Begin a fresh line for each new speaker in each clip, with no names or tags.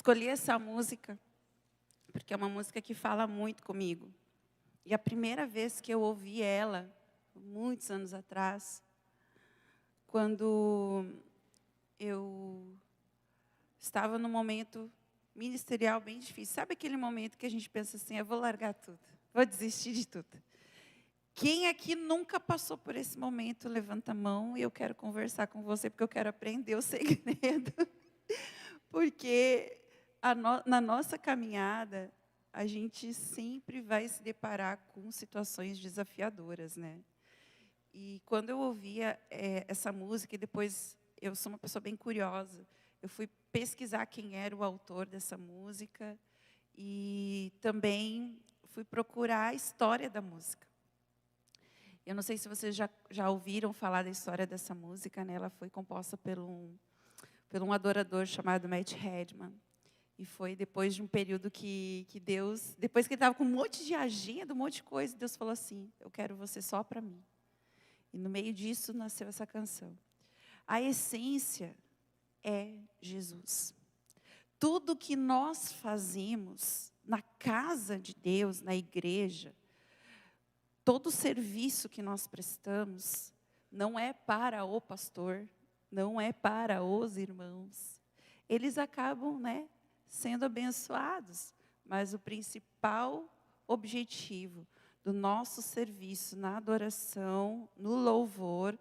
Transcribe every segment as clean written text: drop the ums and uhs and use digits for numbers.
escolhi essa música porque é uma música que fala muito comigo. E a primeira vez que eu ouvi ela, muitos anos atrás, quando eu estava num momento ministerial bem difícil. Sabe aquele momento que a gente pensa assim, eu vou largar tudo, vou desistir de tudo. Quem aqui nunca passou por esse momento, levanta a mão e eu quero conversar com você, porque eu quero aprender o segredo. Porque na nossa caminhada, a gente sempre vai se deparar com situações desafiadoras, né? E quando eu ouvia essa música, e depois eu sou uma pessoa bem curiosa, eu fui pesquisar quem era o autor dessa música e também fui procurar a história da música. Eu não sei se vocês já ouviram falar da história dessa música, né? Ela foi composta por um adorador chamado Matt Redman. E foi depois de um período que Deus, depois que ele estava com um monte de agenda, um monte de coisa, Deus falou assim, eu quero você só para mim. E no meio disso nasceu essa canção. A essência é Jesus. Tudo que nós fazemos na casa de Deus, na igreja, todo serviço que nós prestamos, não é para o pastor, não é para os irmãos. Eles acabam, né, sendo abençoados, mas o principal objetivo do nosso serviço na adoração, no louvor,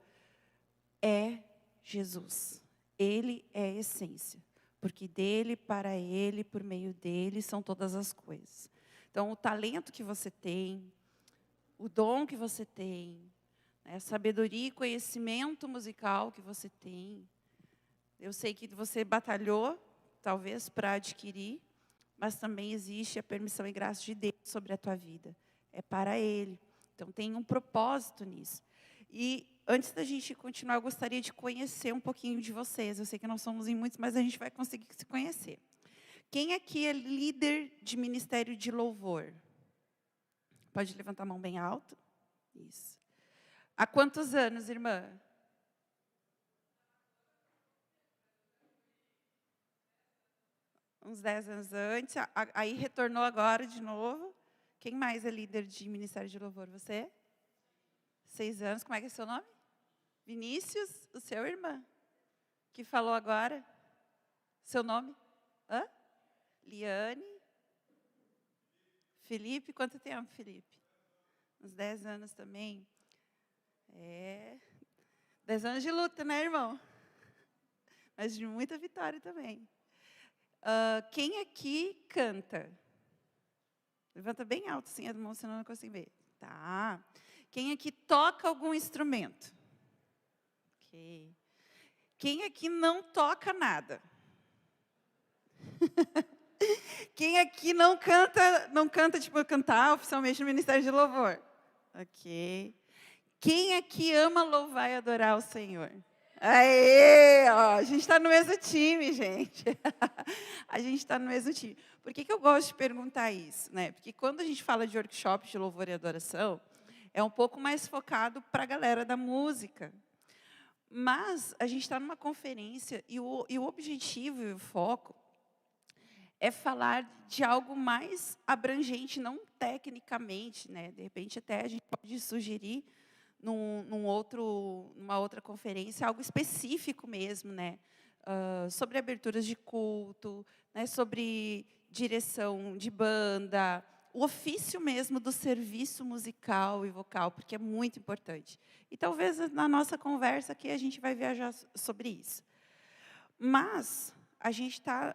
é Jesus. Ele é a essência, porque dele, para ele, por meio dele, são todas as coisas. Então, o talento que você tem, o dom que você tem, a sabedoria e conhecimento musical que você tem, eu sei que você batalhou, talvez, para adquirir, mas também existe a permissão e graça de Deus sobre a tua vida. É para Ele. Então, tem um propósito nisso. E antes da gente continuar, eu gostaria de conhecer um pouquinho de vocês. Eu sei que nós somos em muitos, mas a gente vai conseguir se conhecer. Quem aqui é líder de ministério de louvor? Pode levantar a mão bem alto. Isso. Há quantos anos, irmã? Uns 10 anos antes. Aí retornou agora de novo. Quem mais é líder de ministério de louvor? Você? 6 anos. Como é que é seu nome? Vinícius, o seu irmão. Que falou agora? Seu nome? Hã? Liane. Felipe, quanto tempo, Felipe? Uns 10 anos também. 10 anos de luta, né, irmão? Mas de muita vitória também. Quem aqui canta? Levanta bem alto, assim, a mão, senão eu não consigo ver. Tá. Quem aqui toca algum instrumento? Ok. Quem aqui não toca nada? Quem aqui não canta, tipo, cantar oficialmente no Ministério de Louvor? Ok. Quem aqui ama louvar e adorar o Senhor? Aê, ó, a gente está no mesmo time, gente. A gente está no mesmo time. Por que eu gosto de perguntar isso, né? Porque quando a gente fala de workshop de louvor e adoração, é um pouco mais focado para a galera da música. Mas a gente está numa conferência e o objetivo e o foco é falar de algo mais abrangente, não tecnicamente, né? De repente até a gente pode sugerir numa outra conferência, algo específico mesmo, né? Sobre aberturas de culto, né? Sobre direção de banda, o ofício mesmo do serviço musical e vocal, porque é muito importante. E talvez na nossa conversa aqui a gente vai viajar sobre isso. Mas a gente está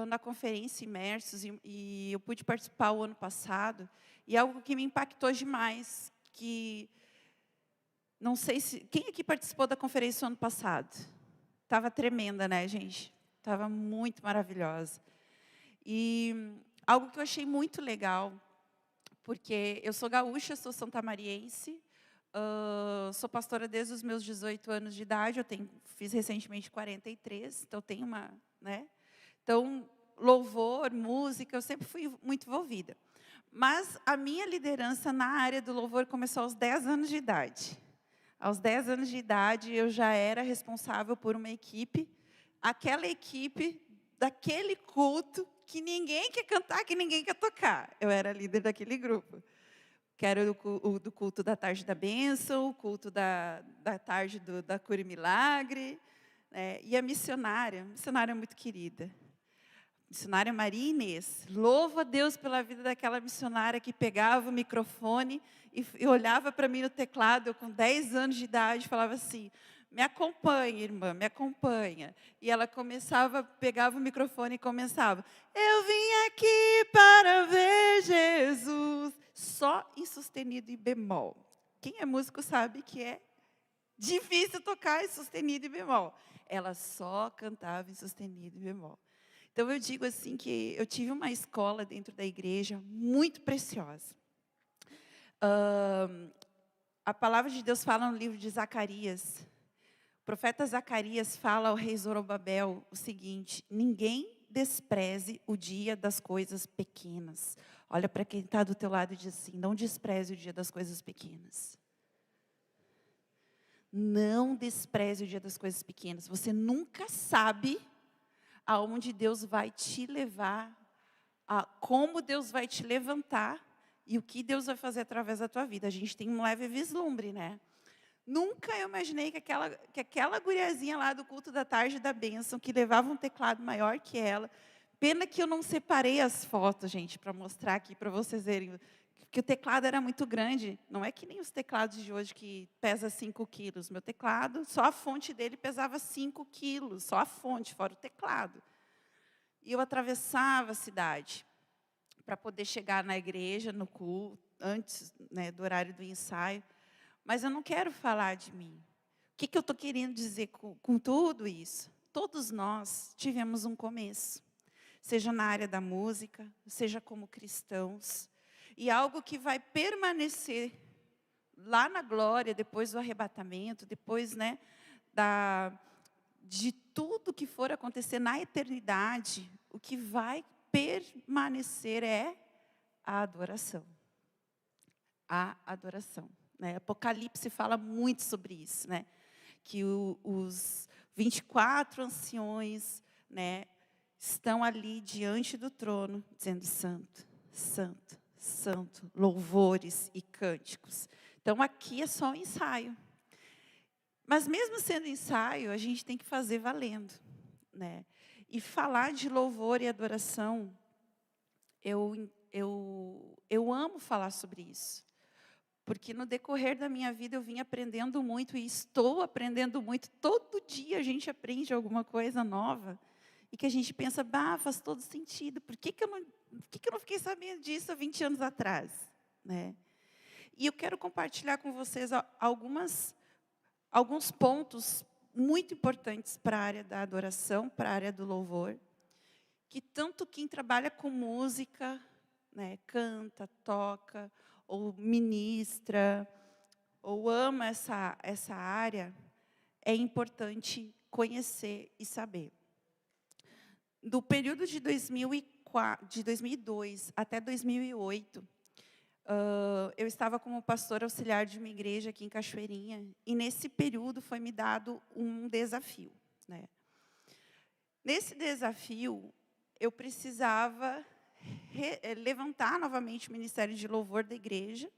na conferência Imersos e eu pude participar o ano passado, e algo que me impactou demais, que não sei se... Quem aqui participou da conferência o ano passado? Estava tremenda, né, gente? Estava muito maravilhosa. E algo que eu achei muito legal, porque eu sou gaúcha, sou santamariense, sou pastora desde os meus 18 anos de idade, fiz recentemente 43, então tenho uma... né? Então, louvor, música, eu sempre fui muito envolvida. Mas a minha liderança na área do louvor começou aos 10 anos de idade. Aos 10 anos de idade, eu já era responsável por uma equipe. Aquela equipe, daquele culto, que ninguém quer cantar, que ninguém quer tocar. Eu era líder daquele grupo. Que era o do culto da tarde da bênção, o culto da tarde da cura e milagre. E a missionária muito querida. Missionária Maria Inês. Louvo a Deus pela vida daquela missionária que pegava o microfone e olhava para mim no teclado, eu com 10 anos de idade, falava assim: me acompanha, irmã, me acompanha. E ela pegava o microfone e começava: eu vim aqui para ver Jesus. Só em sustenido e bemol. Quem é músico sabe que é difícil tocar em sustenido e bemol. Ela só cantava em sustenido e bemol. Então, eu digo assim que eu tive uma escola dentro da igreja muito preciosa. A palavra de Deus fala no livro de Zacarias. O profeta Zacarias fala ao rei Zorobabel o seguinte: ninguém despreze o dia das coisas pequenas. Olha para quem está do teu lado e diz assim: não despreze o dia das coisas pequenas. Não despreze o dia das coisas pequenas. Você nunca sabe aonde Deus vai te levar, como Deus vai te levantar e o que Deus vai fazer através da tua vida. A gente tem um leve vislumbre, né? Nunca eu imaginei que aquela guriazinha lá do culto da tarde da bênção, que levava um teclado maior que ela. Pena que eu não separei as fotos, gente, para mostrar aqui para vocês verem. Porque o teclado era muito grande. Não é que nem os teclados de hoje que pesa 5 quilos. Meu teclado, só a fonte dele pesava 5 quilos. Só a fonte, fora o teclado. E eu atravessava a cidade para poder chegar na igreja, no culto, antes, né, do horário do ensaio. Mas eu não quero falar de mim. O que eu estou querendo dizer com tudo isso? Todos nós tivemos um começo. Seja na área da música, seja como cristãos. E algo que vai permanecer lá na glória, depois do arrebatamento, depois, né, de tudo que for acontecer na eternidade, o que vai permanecer é a adoração. A adoração. Né? Apocalipse fala muito sobre isso, né? Que os 24 anciões, né, estão ali diante do trono, dizendo: santo, santo, santo, louvores e cânticos. Então, aqui é só um ensaio. Mas mesmo sendo ensaio, a gente tem que fazer valendo, né? E falar de louvor e adoração, eu amo falar sobre isso. Porque no decorrer da minha vida eu vim aprendendo muito e estou aprendendo muito. Todo dia a gente aprende alguma coisa nova. E que a gente pensa: faz todo sentido. Por que eu não fiquei sabendo disso há 20 anos atrás? Né? E eu quero compartilhar com vocês alguns pontos muito importantes para a área da adoração, para a área do louvor. Que tanto quem trabalha com música, né, canta, toca, ou ministra, ou ama essa área, é importante conhecer e saber. Do período de 2002 até 2008, eu estava como pastora auxiliar de uma igreja aqui em Cachoeirinha, e nesse período foi me dado um desafio. Né? Nesse desafio, eu precisava levantar novamente o ministério de louvor da igreja,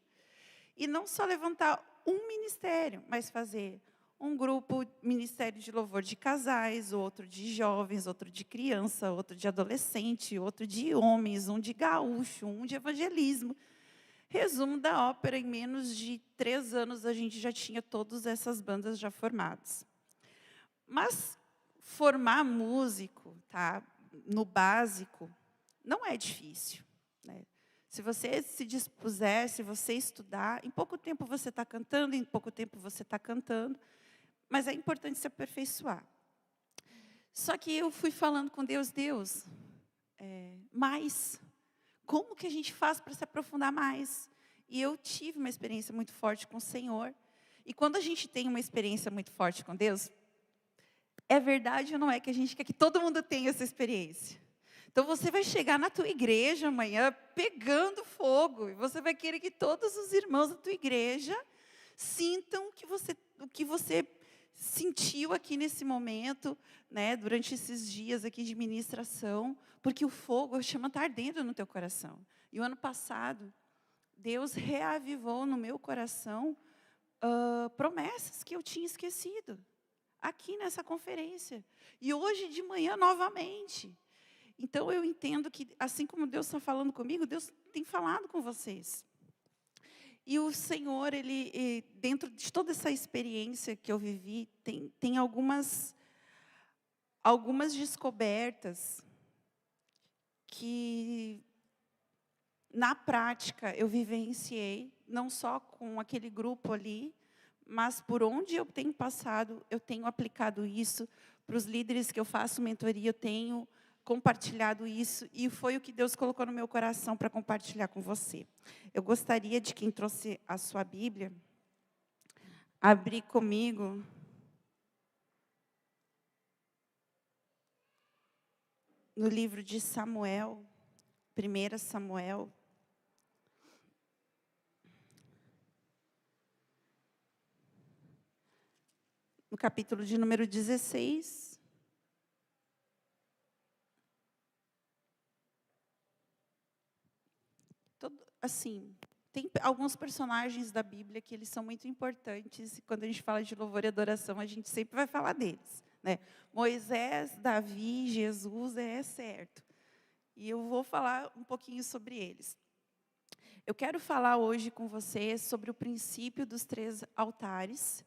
e não só levantar um ministério, mas fazer um grupo, ministério de louvor de casais, outro de jovens, outro de criança, outro de adolescente, outro de homens, um de gaúcho, um de evangelismo. Resumo da ópera: em menos de 3 anos a gente já tinha todas essas bandas já formadas. Mas formar músico, tá, no básico, não é difícil. Né? Se você se dispuser, se você estudar, em pouco tempo você está cantando, em pouco tempo você está cantando, mas é importante se aperfeiçoar. Só que eu fui falando com Deus: mais. Como que a gente faz para se aprofundar mais? E eu tive uma experiência muito forte com o Senhor. E quando a gente tem uma experiência muito forte com Deus, é verdade ou não é que a gente quer que todo mundo tenha essa experiência? Então, você vai chegar na tua igreja amanhã pegando fogo. E você vai querer que todos os irmãos da tua igreja sintam o que você sentiu aqui nesse momento, né, durante esses dias aqui de ministração, porque o fogo, a chama está ardendo no teu coração. E o ano passado, Deus reavivou no meu coração promessas que eu tinha esquecido, aqui nessa conferência. E hoje de manhã, novamente. Então, eu entendo que, assim como Deus está falando comigo, Deus tem falado com vocês. E o Senhor, dentro de toda essa experiência que eu vivi, tem algumas descobertas que, na prática, eu vivenciei, não só com aquele grupo ali, mas por onde eu tenho passado, eu tenho aplicado isso, para os líderes que eu faço mentoria, eu tenho compartilhado isso, e foi o que Deus colocou no meu coração para compartilhar com você. Eu gostaria de quem trouxe a sua Bíblia, abrir comigo no livro de Samuel, 1 Samuel, no capítulo de número 16. Assim, tem alguns personagens da Bíblia que eles são muito importantes, e quando a gente fala de louvor e adoração, a gente sempre vai falar deles, né? Moisés, Davi, Jesus, é certo. E eu vou falar um pouquinho sobre eles. Eu quero falar hoje com vocês sobre o princípio dos 3 altares,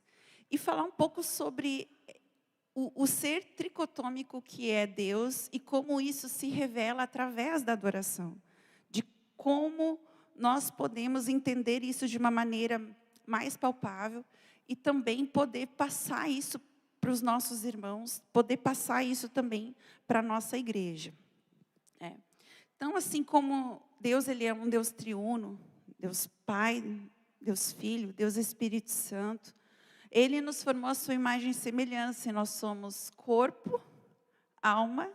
e falar um pouco sobre o ser tricotômico que é Deus, e como isso se revela através da adoração. De como nós podemos entender isso de uma maneira mais palpável e também poder passar isso para os nossos irmãos, poder passar isso também para a nossa igreja. Então, assim como Deus, Ele é um Deus triuno, Deus Pai, Deus Filho, Deus Espírito Santo, Ele nos formou a sua imagem e semelhança, e nós somos corpo, alma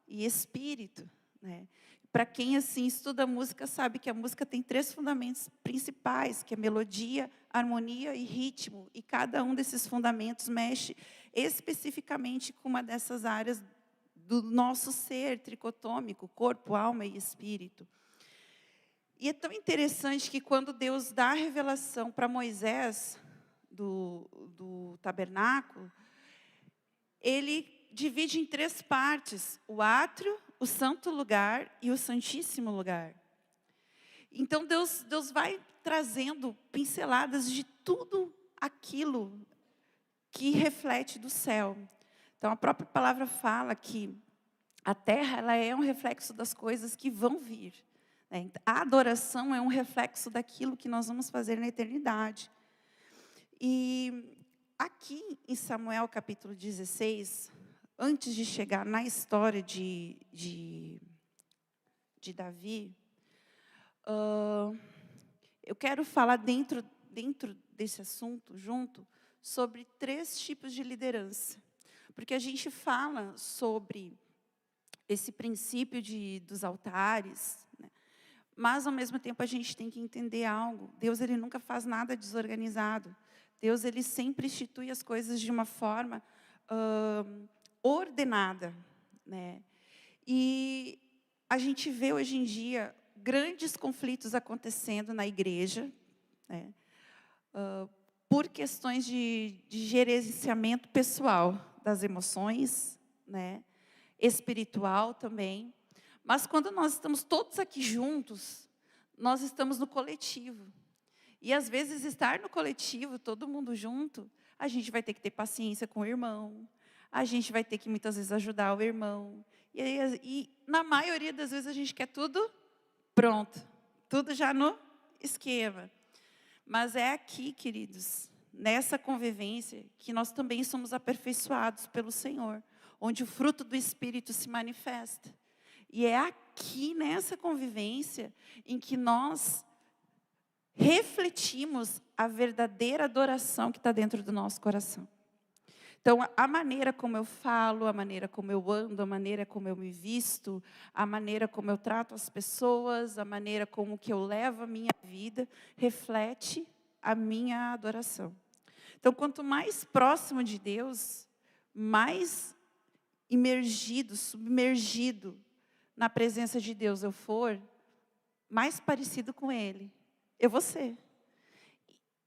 e espírito, né? Para quem assim estuda música, sabe que a música tem 3 fundamentos principais, que é melodia, harmonia e ritmo. E cada um desses fundamentos mexe especificamente com uma dessas áreas do nosso ser tricotômico, corpo, alma e espírito. E é tão interessante que quando Deus dá a revelação para Moisés do tabernáculo, Ele divide em 3 partes: o átrio, o santo lugar e o santíssimo lugar. Então, Deus vai trazendo pinceladas de tudo aquilo que reflete do céu. Então, a própria palavra fala que a terra, ela é um reflexo das coisas que vão vir, né? A adoração é um reflexo daquilo que nós vamos fazer na eternidade. E aqui em Samuel capítulo 16, antes de chegar na história de Davi, eu quero falar dentro desse assunto, sobre 3 tipos de liderança. Porque a gente fala sobre esse princípio dos altares, né? Mas, ao mesmo tempo, a gente tem que entender algo. Deus, Ele nunca faz nada desorganizado. Deus, Ele sempre institui as coisas de uma forma ordenada, né? E a gente vê hoje em dia grandes conflitos acontecendo na igreja, né? Por questões de gerenciamento pessoal das emoções, né? Espiritual também. Mas quando nós estamos todos aqui juntos, nós estamos no coletivo. E às vezes estar no coletivo, todo mundo junto, a gente vai ter que ter paciência com o irmão, a gente vai ter que muitas vezes ajudar o irmão. E na maioria das vezes a gente quer tudo pronto, tudo já no esquema. Mas é aqui, queridos, nessa convivência, que nós também somos aperfeiçoados pelo Senhor, onde o fruto do Espírito se manifesta. E é aqui, nessa convivência, em que nós refletimos a verdadeira adoração que está dentro do nosso coração. Então, a maneira como eu falo, a maneira como eu ando, a maneira como eu me visto, a maneira como eu trato as pessoas, a maneira como que eu levo a minha vida, reflete a minha adoração. Então, quanto mais próximo de Deus, mais imergido, submergido na presença de Deus eu for, mais parecido com Ele eu vou ser.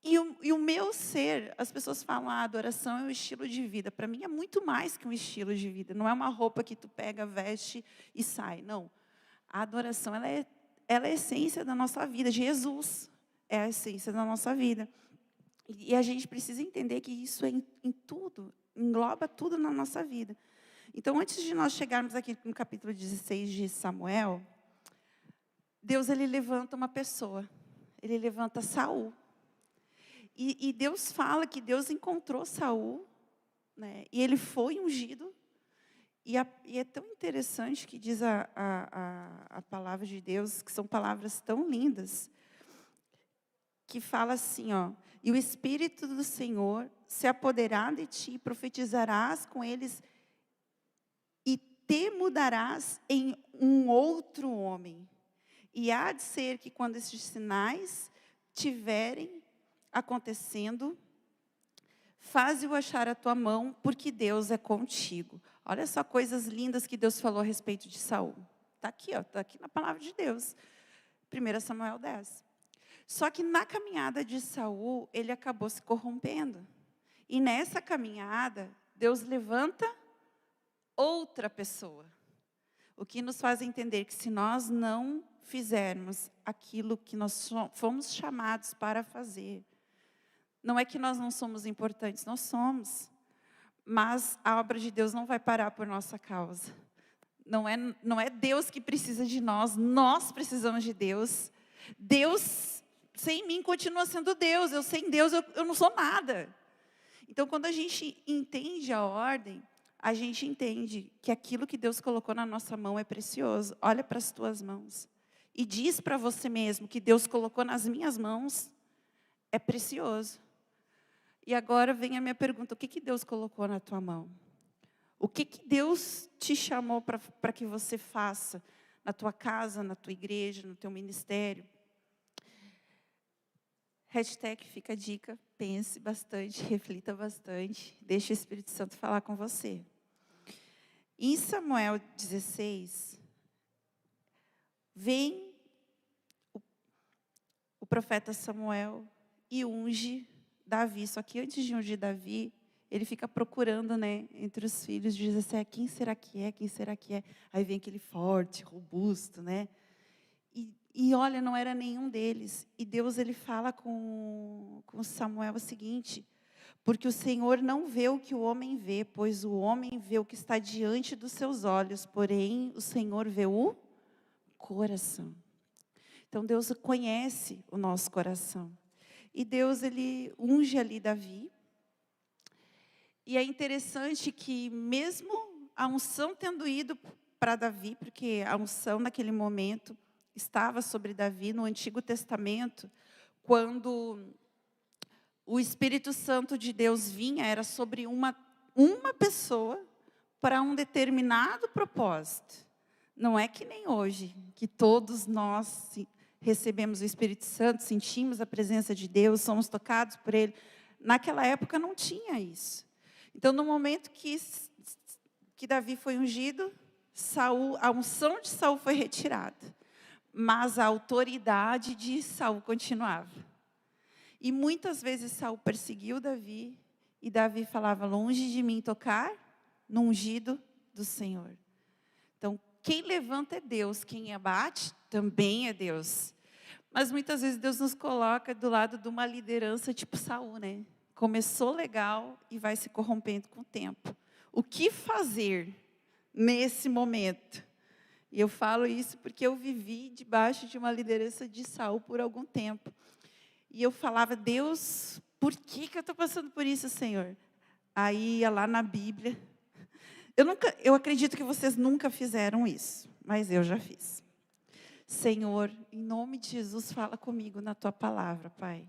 E o meu ser, as pessoas falam, a adoração é um estilo de vida. Para mim é muito mais que um estilo de vida. Não é uma roupa que tu pega, veste e sai. Não. A adoração, ela é a essência da nossa vida. Jesus é a essência da nossa vida. E a gente precisa entender que isso é em tudo, engloba tudo na nossa vida. Então, antes de nós chegarmos aqui no capítulo 16 de Samuel, Deus, ele levanta uma pessoa. Ele levanta Saul. E Deus fala que Deus encontrou Saul, né, e ele foi ungido. E é tão interessante que diz a palavra de Deus, que são palavras tão lindas, que fala assim, ó, e o Espírito do Senhor se apoderará de ti, e profetizarás com eles, e te mudarás em um outro homem. E há de ser que quando estes sinais tiverem acontecendo, faze-o achar a tua mão, porque Deus é contigo. Olha só coisas lindas que Deus falou a respeito de Saul. Está aqui, ó, está aqui na palavra de Deus. 1 Samuel 10. Só que na caminhada de Saul, ele acabou se corrompendo. E nessa caminhada, Deus levanta outra pessoa. O que nos faz entender que se nós não fizermos aquilo que nós fomos chamados para fazer, não é que nós não somos importantes, nós somos. Mas a obra de Deus não vai parar por nossa causa. Não é Deus que precisa de nós precisamos de Deus. Deus, sem mim, continua sendo Deus. Eu sem Deus, eu não sou nada. Então, quando a gente entende a ordem, a gente entende que aquilo que Deus colocou na nossa mão é precioso. Olha para as tuas mãos. E diz para você mesmo que Deus colocou nas minhas mãos é precioso. E agora vem a minha pergunta, o que Deus colocou na tua mão? O que Deus te chamou para que você faça na tua casa, na tua igreja, no teu ministério? Hashtag fica a dica, pense bastante, reflita bastante, deixe o Espírito Santo falar com você. Em Samuel 16, vem o profeta Samuel e unge Davi. Só que antes de ungir Davi, ele fica procurando, né, entre os filhos de Jessé, quem será que é, quem será que é? Aí vem aquele forte, robusto, né? E olha, não era nenhum deles. E Deus, ele fala com Samuel o seguinte, porque o Senhor não vê o que o homem vê, pois o homem vê o que está diante dos seus olhos, porém o Senhor vê o coração. Então Deus conhece o nosso coração. E Deus, ele unge ali Davi. E é interessante que mesmo a unção tendo ido para Davi, porque a unção naquele momento estava sobre Davi no Antigo Testamento, quando o Espírito Santo de Deus vinha, era sobre uma pessoa para um determinado propósito. Não é que nem hoje, que todos nós recebemos o Espírito Santo, sentimos a presença de Deus, somos tocados por Ele. Naquela época não tinha isso. Então, no momento que Davi foi ungido, a unção de Saul foi retirada. Mas a autoridade de Saul continuava. E muitas vezes Saul perseguiu Davi, e Davi falava, longe de mim tocar no ungido do Senhor. Então, quem levanta é Deus, quem abate também é Deus. Mas muitas vezes Deus nos coloca do lado de uma liderança tipo Saul, né? Começou legal e vai se corrompendo com o tempo. O que fazer nesse momento? E eu falo isso porque eu vivi debaixo de uma liderança de Saul por algum tempo. E eu falava, Deus, por que eu estou passando por isso, Senhor? Aí ia lá na Bíblia. Eu acredito que vocês nunca fizeram isso, mas eu já fiz. Senhor, em nome de Jesus, fala comigo na tua palavra, Pai.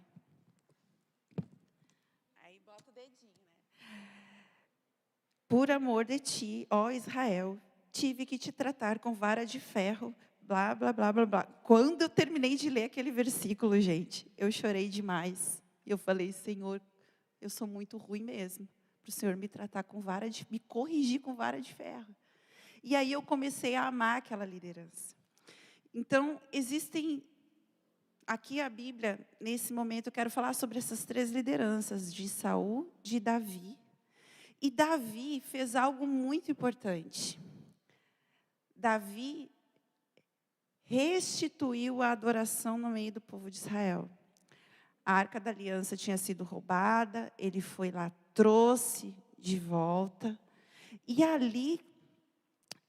Aí bota o dedinho, né? Por amor de ti, ó Israel, tive que te tratar com vara de ferro, blá, blá, blá, blá, blá. Quando eu terminei de ler aquele versículo, gente, eu chorei demais. Eu falei, Senhor, eu sou muito ruim mesmo, para o Senhor me tratar com me corrigir com vara de ferro. E aí eu comecei a amar aquela liderança. Então, existem, aqui a Bíblia, nesse momento, eu quero falar sobre essas 3 lideranças, de Saul, de Davi. E Davi fez algo muito importante. Davi restituiu a adoração no meio do povo de Israel. A Arca da Aliança tinha sido roubada, ele foi lá, trouxe de volta. E ali,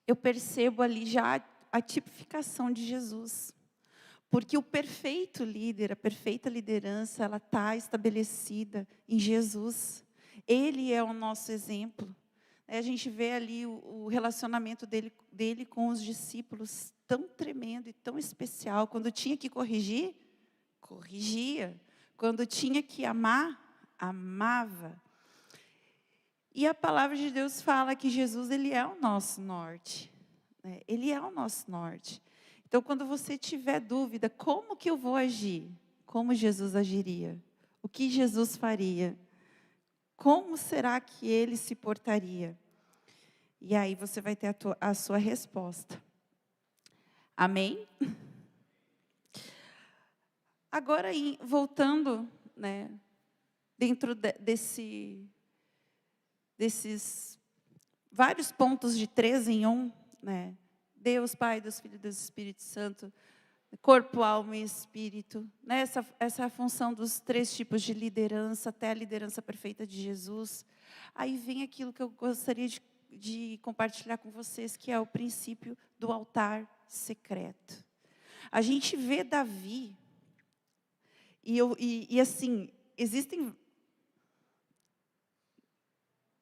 eu percebo ali já a tipificação de Jesus. Porque o perfeito líder, a perfeita liderança, ela está estabelecida em Jesus. Ele é o nosso exemplo. A gente vê ali o relacionamento dele com os discípulos tão tremendo e tão especial. Quando tinha que corrigir, corrigia. Quando tinha que amar, amava. E a palavra de Deus fala que Jesus, ele é o nosso norte. Ele é o nosso norte. Então, quando você tiver dúvida, como que eu vou agir? Como Jesus agiria? O que Jesus faria? Como será que ele se portaria? E aí você vai ter a sua resposta. Amém? Agora, voltando, né, dentro desses vários pontos de 3 em 1, né? Deus Pai, Deus Filho e Deus Espírito Santo, corpo, alma e espírito, né? Essa é a função dos 3 tipos de liderança, até a liderança perfeita de Jesus. Aí vem aquilo que eu gostaria de compartilhar com vocês, que é o princípio do altar secreto. A gente vê Davi, e assim, existem,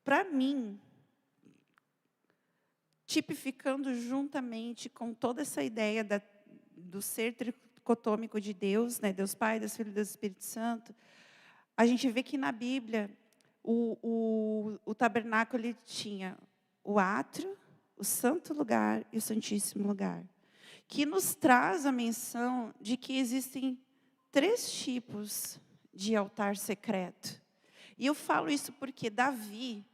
para mim, tipificando juntamente com toda essa ideia do ser tricotômico de Deus, né? Deus Pai, Deus Filho e Deus Espírito Santo, a gente vê que na Bíblia, o tabernáculo ele tinha o átrio, o santo lugar e o santíssimo lugar, que nos traz a menção de que existem 3 tipos de altar secreto. E eu falo isso porque Davi,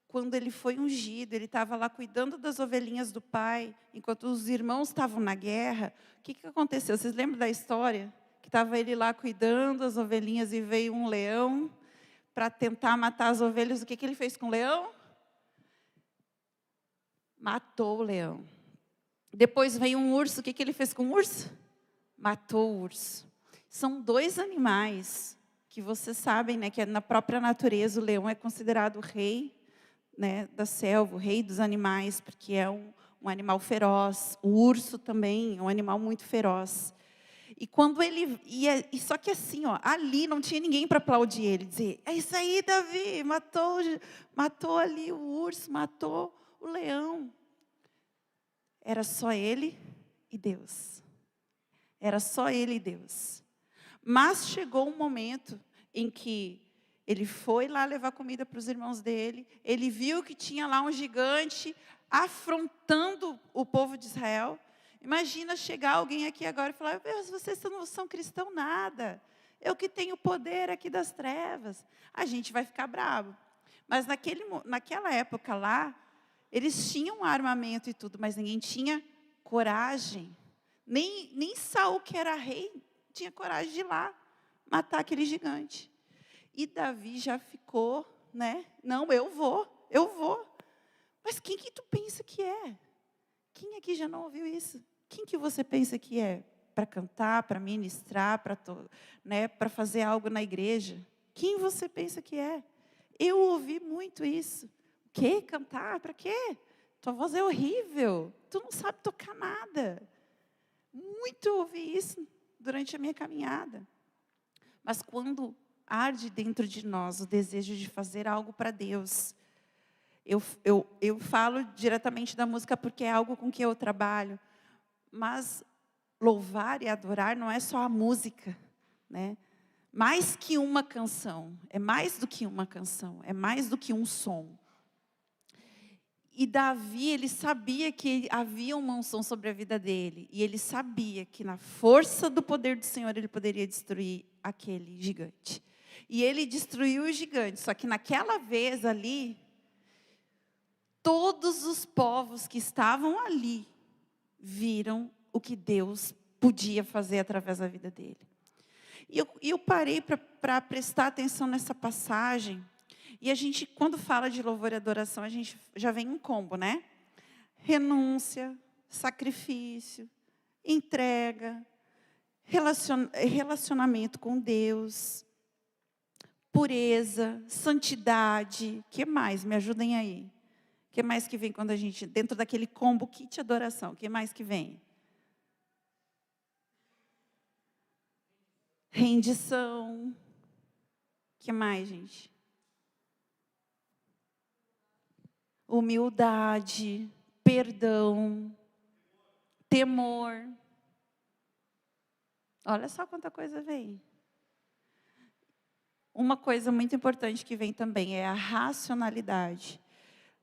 quando ele foi ungido, ele estava lá cuidando das ovelhinhas do pai, enquanto os irmãos estavam na guerra. O que aconteceu? Vocês lembram da história? Que estava ele lá cuidando das ovelhinhas e veio um leão para tentar matar as ovelhas. O que ele fez com o leão? Matou o leão. Depois veio um urso. O que ele fez com o urso? Matou o urso. São 2 animais que vocês sabem, né, que na própria natureza o leão é considerado o rei, né, da selva, o rei dos animais, porque é um animal feroz. O urso também é um animal muito feroz. E quando ele ia, e só que assim, ó, ali não tinha ninguém para aplaudir ele, dizer: é isso aí, Davi, matou ali o urso, matou o leão. Era só ele e Deus. Era só ele e Deus. Mas chegou um momento em que ele foi lá levar comida para os irmãos dele. Ele viu que tinha lá um gigante afrontando o povo de Israel. Imagina chegar alguém aqui agora e falar: vocês não são cristãos nada. Eu que tenho poder aqui das trevas. A gente vai ficar bravo. Mas naquela época lá, eles tinham armamento e tudo, mas ninguém tinha coragem. Nem Saul, que era rei, tinha coragem de ir lá matar aquele gigante. E Davi já ficou, né? Não, eu vou. Mas quem que tu pensa que é? Quem aqui já não ouviu isso? Quem que você pensa que é? Para cantar, para ministrar, para fazer algo na igreja? Quem você pensa que é? Eu ouvi muito isso. O quê? Cantar? Para quê? Tua voz é horrível. Tu não sabe tocar nada. Muito ouvi isso durante a minha caminhada. Mas quando arde dentro de nós o desejo de fazer algo para Deus, eu falo diretamente da música porque é algo com que eu trabalho, mas louvar e adorar não é só a música, né? Mais que uma canção, é mais do que uma canção, é mais do que um som. E Davi, ele sabia que havia uma unção sobre a vida dele. E ele sabia que na força do poder do Senhor, ele poderia destruir aquele gigante. E ele destruiu os gigantes. Só que naquela vez ali, todos os povos que estavam ali viram o que Deus podia fazer através da vida dele. E eu parei para prestar atenção nessa passagem. E a gente, quando fala de louvor e adoração, a gente já vem um combo, né? Renúncia, sacrifício, entrega, relacionamento com Deus, pureza, santidade. O que mais? Me ajudem aí. O que mais que vem quando a gente, dentro daquele combo kit adoração, o que mais que vem? Rendição. O que mais, gente? Humildade, perdão, temor. Olha só quanta coisa vem. Uma coisa muito importante que vem também é a racionalidade.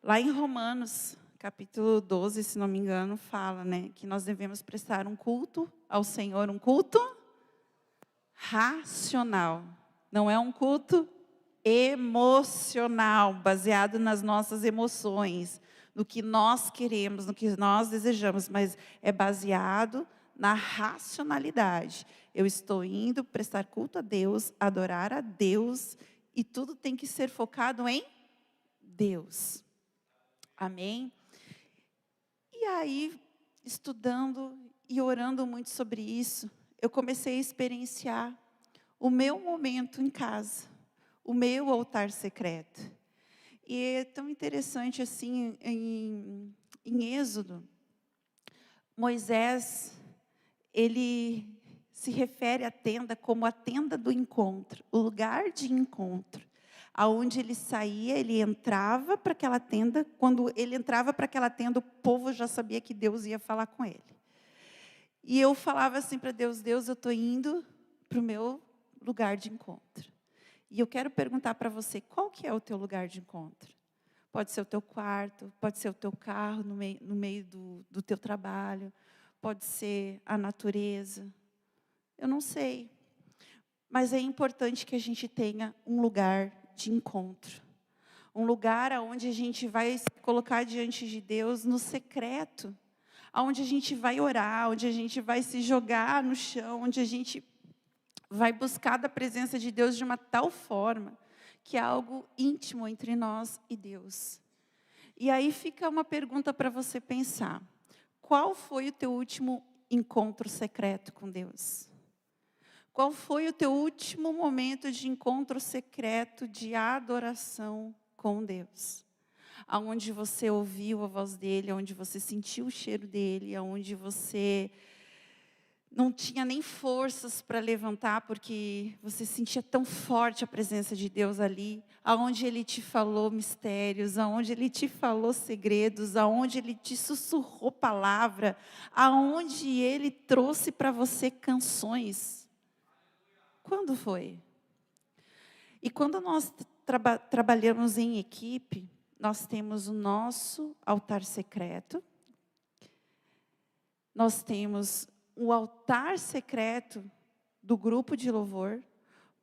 Lá em Romanos, capítulo 12, se não me engano, fala, né, que nós devemos prestar um culto ao Senhor, um culto racional. Não é um culto emocional, baseado nas nossas emoções, no que nós queremos, no que nós desejamos, mas é baseado na racionalidade. Eu estou indo prestar culto a Deus, adorar a Deus, e tudo tem que ser focado em Deus. Amém? E aí, estudando e orando muito sobre isso, eu comecei a experienciar o meu momento em casa, o meu altar secreto. E é tão interessante assim, em Êxodo, Moisés, ele se refere à tenda como a tenda do encontro, o lugar de encontro. Aonde ele saía, ele entrava para aquela tenda. Quando ele entrava para aquela tenda, o povo já sabia que Deus ia falar com ele. E eu falava assim para Deus, Deus, eu estou indo para o meu lugar de encontro. E eu quero perguntar para você, qual que é o teu lugar de encontro? Pode ser o teu quarto, pode ser o teu carro no meio do teu trabalho, pode ser a natureza. Eu não sei. Mas é importante que a gente tenha um lugar de encontro. Um lugar onde a gente vai se colocar diante de Deus no secreto. Onde a gente vai orar, onde a gente vai se jogar no chão, onde a gente vai buscar da presença de Deus de uma tal forma que é algo íntimo entre nós e Deus. E aí fica uma pergunta para você pensar. Qual foi o teu último encontro secreto com Deus? Qual foi o teu último momento de encontro secreto, de adoração com Deus? Aonde você ouviu a voz dEle, aonde você sentiu o cheiro dEle, aonde você não tinha nem forças para levantar, porque você sentia tão forte a presença de Deus ali, aonde Ele te falou mistérios, aonde Ele te falou segredos, aonde Ele te sussurrou palavra, aonde Ele trouxe para você canções. Quando foi? E quando nós trabalhamos em equipe, nós temos o nosso altar secreto, nós temos o altar secreto do grupo de louvor,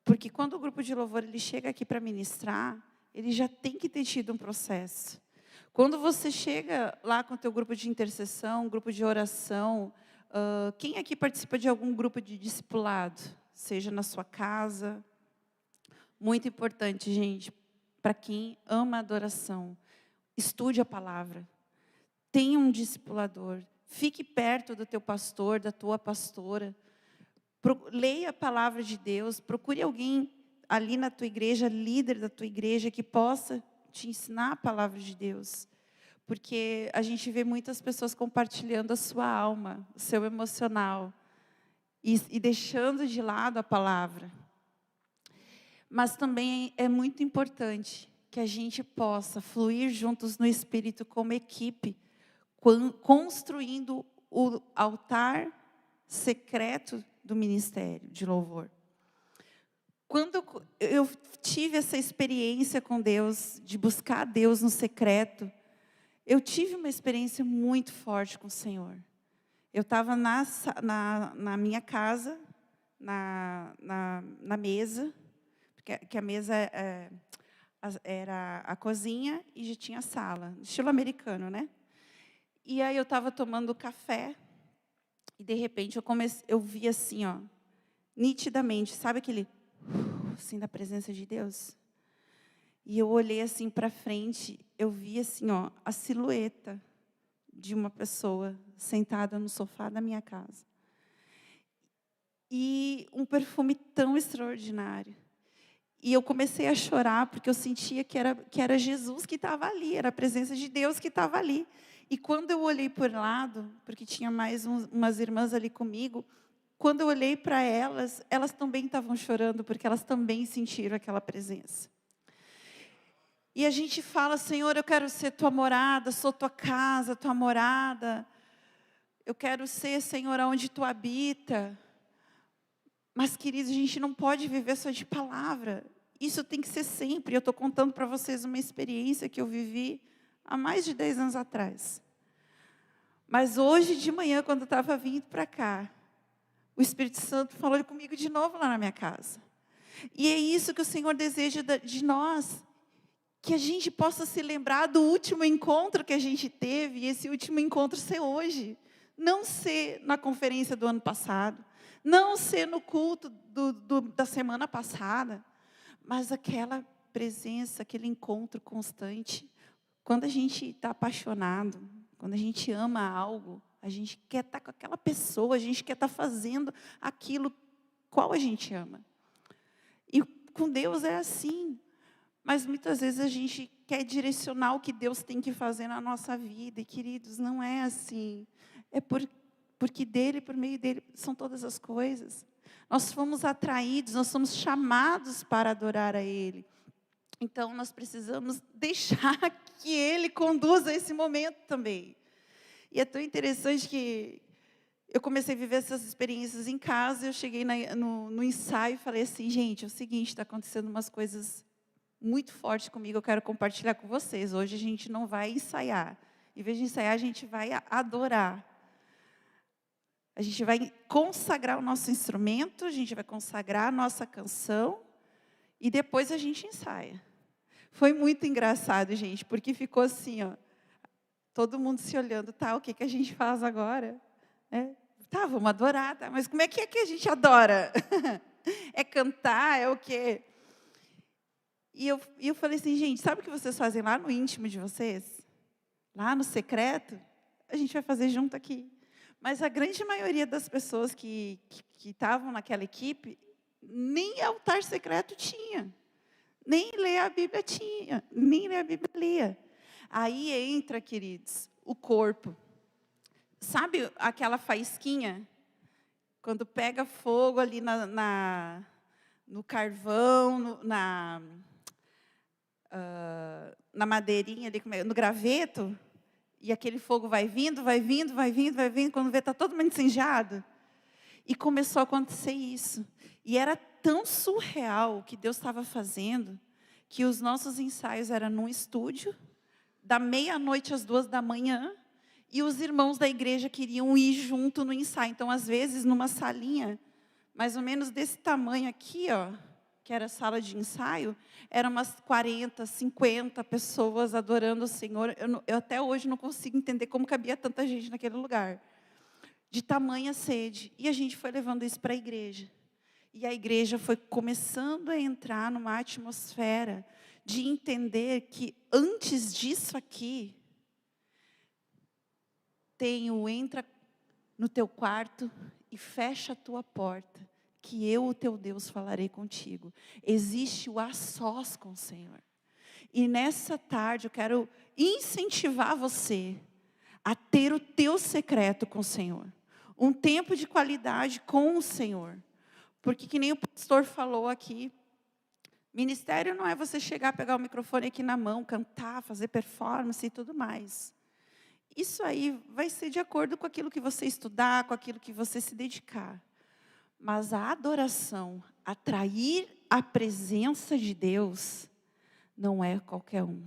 porque quando o grupo de louvor ele chega aqui para ministrar, ele já tem que ter tido um processo. Quando você chega lá com o teu grupo de intercessão, grupo de oração, quem aqui participa de algum grupo de discipulado? Seja na sua casa. Muito importante, gente, para quem ama a adoração, estude a palavra, tenha um discipulador, fique perto do teu pastor, da tua pastora, leia a palavra de Deus, procure alguém ali na tua igreja, líder da tua igreja, que possa te ensinar a palavra de Deus. Porque a gente vê muitas pessoas compartilhando a sua alma, o seu emocional, e deixando de lado a palavra. Mas também é muito importante que a gente possa fluir juntos no Espírito como equipe, construindo o altar secreto do ministério de louvor. Quando eu tive essa experiência com Deus, de buscar Deus no secreto, eu tive uma experiência muito forte com o Senhor. Eu estava na minha casa, na mesa, que a mesa era a cozinha e já tinha a sala, estilo americano, né? E aí eu estava tomando café e, de repente, eu vi assim, ó, nitidamente, sabe aquele, assim, da presença de Deus? E eu olhei assim para frente, eu vi assim, ó, a silhueta de uma pessoa sentada no sofá da minha casa. E um perfume tão extraordinário. E eu comecei a chorar, porque eu sentia que era Jesus que estava ali, era a presença de Deus que estava ali. E quando eu olhei por lado, porque tinha mais umas irmãs ali comigo, quando eu olhei para elas, elas também estavam chorando, porque elas também sentiram aquela presença. E a gente fala, Senhor, eu quero ser tua morada, sou tua casa, tua morada. Eu quero ser, Senhor, onde tu habita. Mas, queridos, a gente não pode viver só de palavra. Isso tem que ser sempre. Eu estou contando para vocês uma experiência que eu vivi há mais de 10 anos atrás. Mas hoje de manhã, quando eu estava vindo para cá, o Espírito Santo falou comigo de novo lá na minha casa. E é isso que o Senhor deseja de nós. Que a gente possa se lembrar do último encontro que a gente teve, e esse último encontro ser hoje. Não ser na conferência do ano passado, não ser no culto da semana passada, mas aquela presença, aquele encontro constante. Quando a gente está apaixonado, quando a gente ama algo, a gente quer estar com aquela pessoa, a gente quer estar fazendo aquilo qual a gente ama. E com Deus é assim. Mas muitas vezes a gente quer direcionar o que Deus tem que fazer na nossa vida. E, queridos, não é assim. É porque dele, por meio dele, são todas as coisas. Nós fomos atraídos, nós somos chamados para adorar a Ele. Então, nós precisamos deixar que Ele conduza esse momento também. E é tão interessante que eu comecei a viver essas experiências em casa. Eu cheguei no ensaio e falei assim, gente, é o seguinte, está acontecendo umas coisas muito forte comigo, eu quero compartilhar com vocês. Hoje a gente não vai ensaiar. Em vez de ensaiar, a gente vai adorar. A gente vai consagrar o nosso instrumento, a gente vai consagrar a nossa canção e depois a gente ensaia. Foi muito engraçado, gente, porque ficou assim, ó, todo mundo se olhando, tá, o que a gente faz agora? Tá, vamos adorar, tá, mas como é que a gente adora? É cantar, é o quê? E eu falei assim, gente, sabe o que vocês fazem lá no íntimo de vocês? Lá no secreto? A gente vai fazer junto aqui. Mas a grande maioria das pessoas que estavam naquela equipe, nem altar secreto tinha. Nem ler a Bíblia tinha. Nem ler a Bíblia lia. Aí entra, queridos, o corpo. Sabe aquela faísquinha? Quando pega fogo ali no carvão, na madeirinha ali, no graveto, e aquele fogo vai vindo, quando vê, está todo mundo incendiado. E começou a acontecer isso. E era tão surreal o que Deus estava fazendo, que os nossos ensaios eram num estúdio, da meia-noite às 2h, e os irmãos da igreja queriam ir junto no ensaio. Então, às vezes, numa salinha, mais ou menos desse tamanho aqui, ó, que era a sala de ensaio, eram umas 40, 50 pessoas adorando o Senhor. Eu até hoje não consigo entender como cabia tanta gente naquele lugar. De tamanha sede. E a gente foi levando isso para a igreja. E a igreja foi começando a entrar numa atmosfera de entender que antes disso aqui, entra no teu quarto e fecha a tua porta, que eu, o teu Deus, falarei contigo. Existe o a sós com o Senhor. E nessa tarde eu quero incentivar você a ter o teu secreto com o Senhor. Um tempo de qualidade com o Senhor. Porque que nem o pastor falou aqui, ministério não é você chegar, pegar o microfone aqui na mão, cantar, fazer performance e tudo mais. Isso aí vai ser de acordo com aquilo que você estudar, com aquilo que você se dedicar. Mas a adoração, atrair a presença de Deus, não é qualquer um.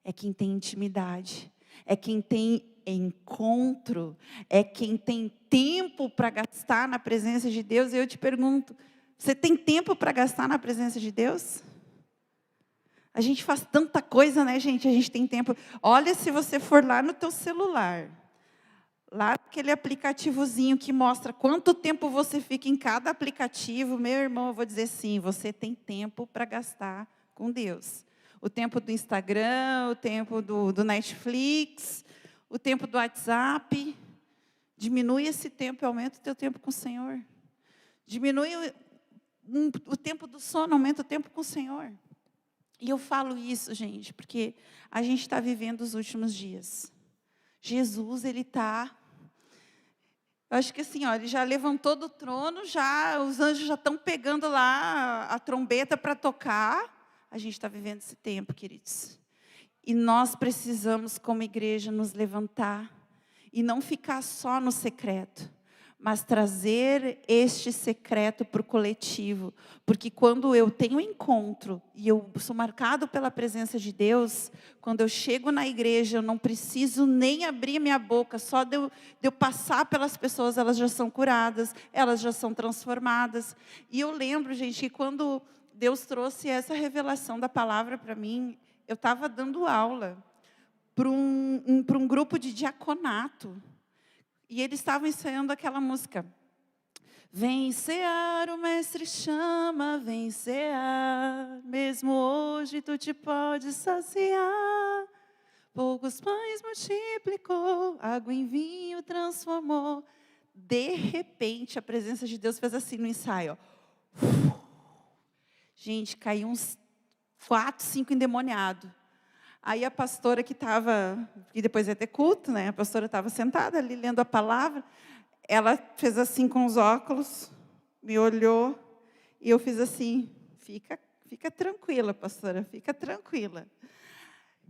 É quem tem intimidade, é quem tem encontro, é quem tem tempo para gastar na presença de Deus. E eu te pergunto, Você tem tempo para gastar na presença de Deus? A gente faz tanta coisa, né, gente? A gente tem tempo. Olha, se você for lá no teu celular, lá aquele aplicativozinho que mostra quanto tempo você fica em cada aplicativo, meu irmão, eu vou dizer sim, você tem tempo para gastar com Deus. O tempo do Instagram, o tempo do Netflix, o tempo do WhatsApp. Diminui esse tempo e aumenta o teu tempo com o Senhor. Diminui o tempo do sono, aumenta o tempo com o Senhor. E eu falo isso, gente, porque a gente está vivendo os últimos dias. Jesus, Ele está... Eu acho que assim, ó, Ele já levantou do trono, os anjos já estão pegando lá a trombeta para tocar. A gente está vivendo esse tempo, queridos. E nós precisamos, como igreja, nos levantar e não ficar só no secreto, mas trazer este secreto para o coletivo. Porque quando eu tenho encontro e eu sou marcado pela presença de Deus, quando eu chego na igreja, eu não preciso nem abrir minha boca, só de eu passar pelas pessoas, elas já são curadas, elas já são transformadas. E eu lembro, gente, que quando Deus trouxe essa revelação da palavra para mim, eu estava dando aula para um grupo de diaconato. E eles estavam ensaiando aquela música. Vem cear, o mestre chama, vem cear. Mesmo hoje tu te podes saciar. Poucos pães multiplicou, água em vinho transformou. De repente, a presença de Deus fez assim no ensaio. Ó. Gente, caiu uns 4, 5 endemoniados. Aí a pastora que estava, que depois ia ter culto, né? A pastora estava sentada ali lendo a palavra. Ela fez assim com os óculos, me olhou e eu fiz assim, fica tranquila, pastora, fica tranquila.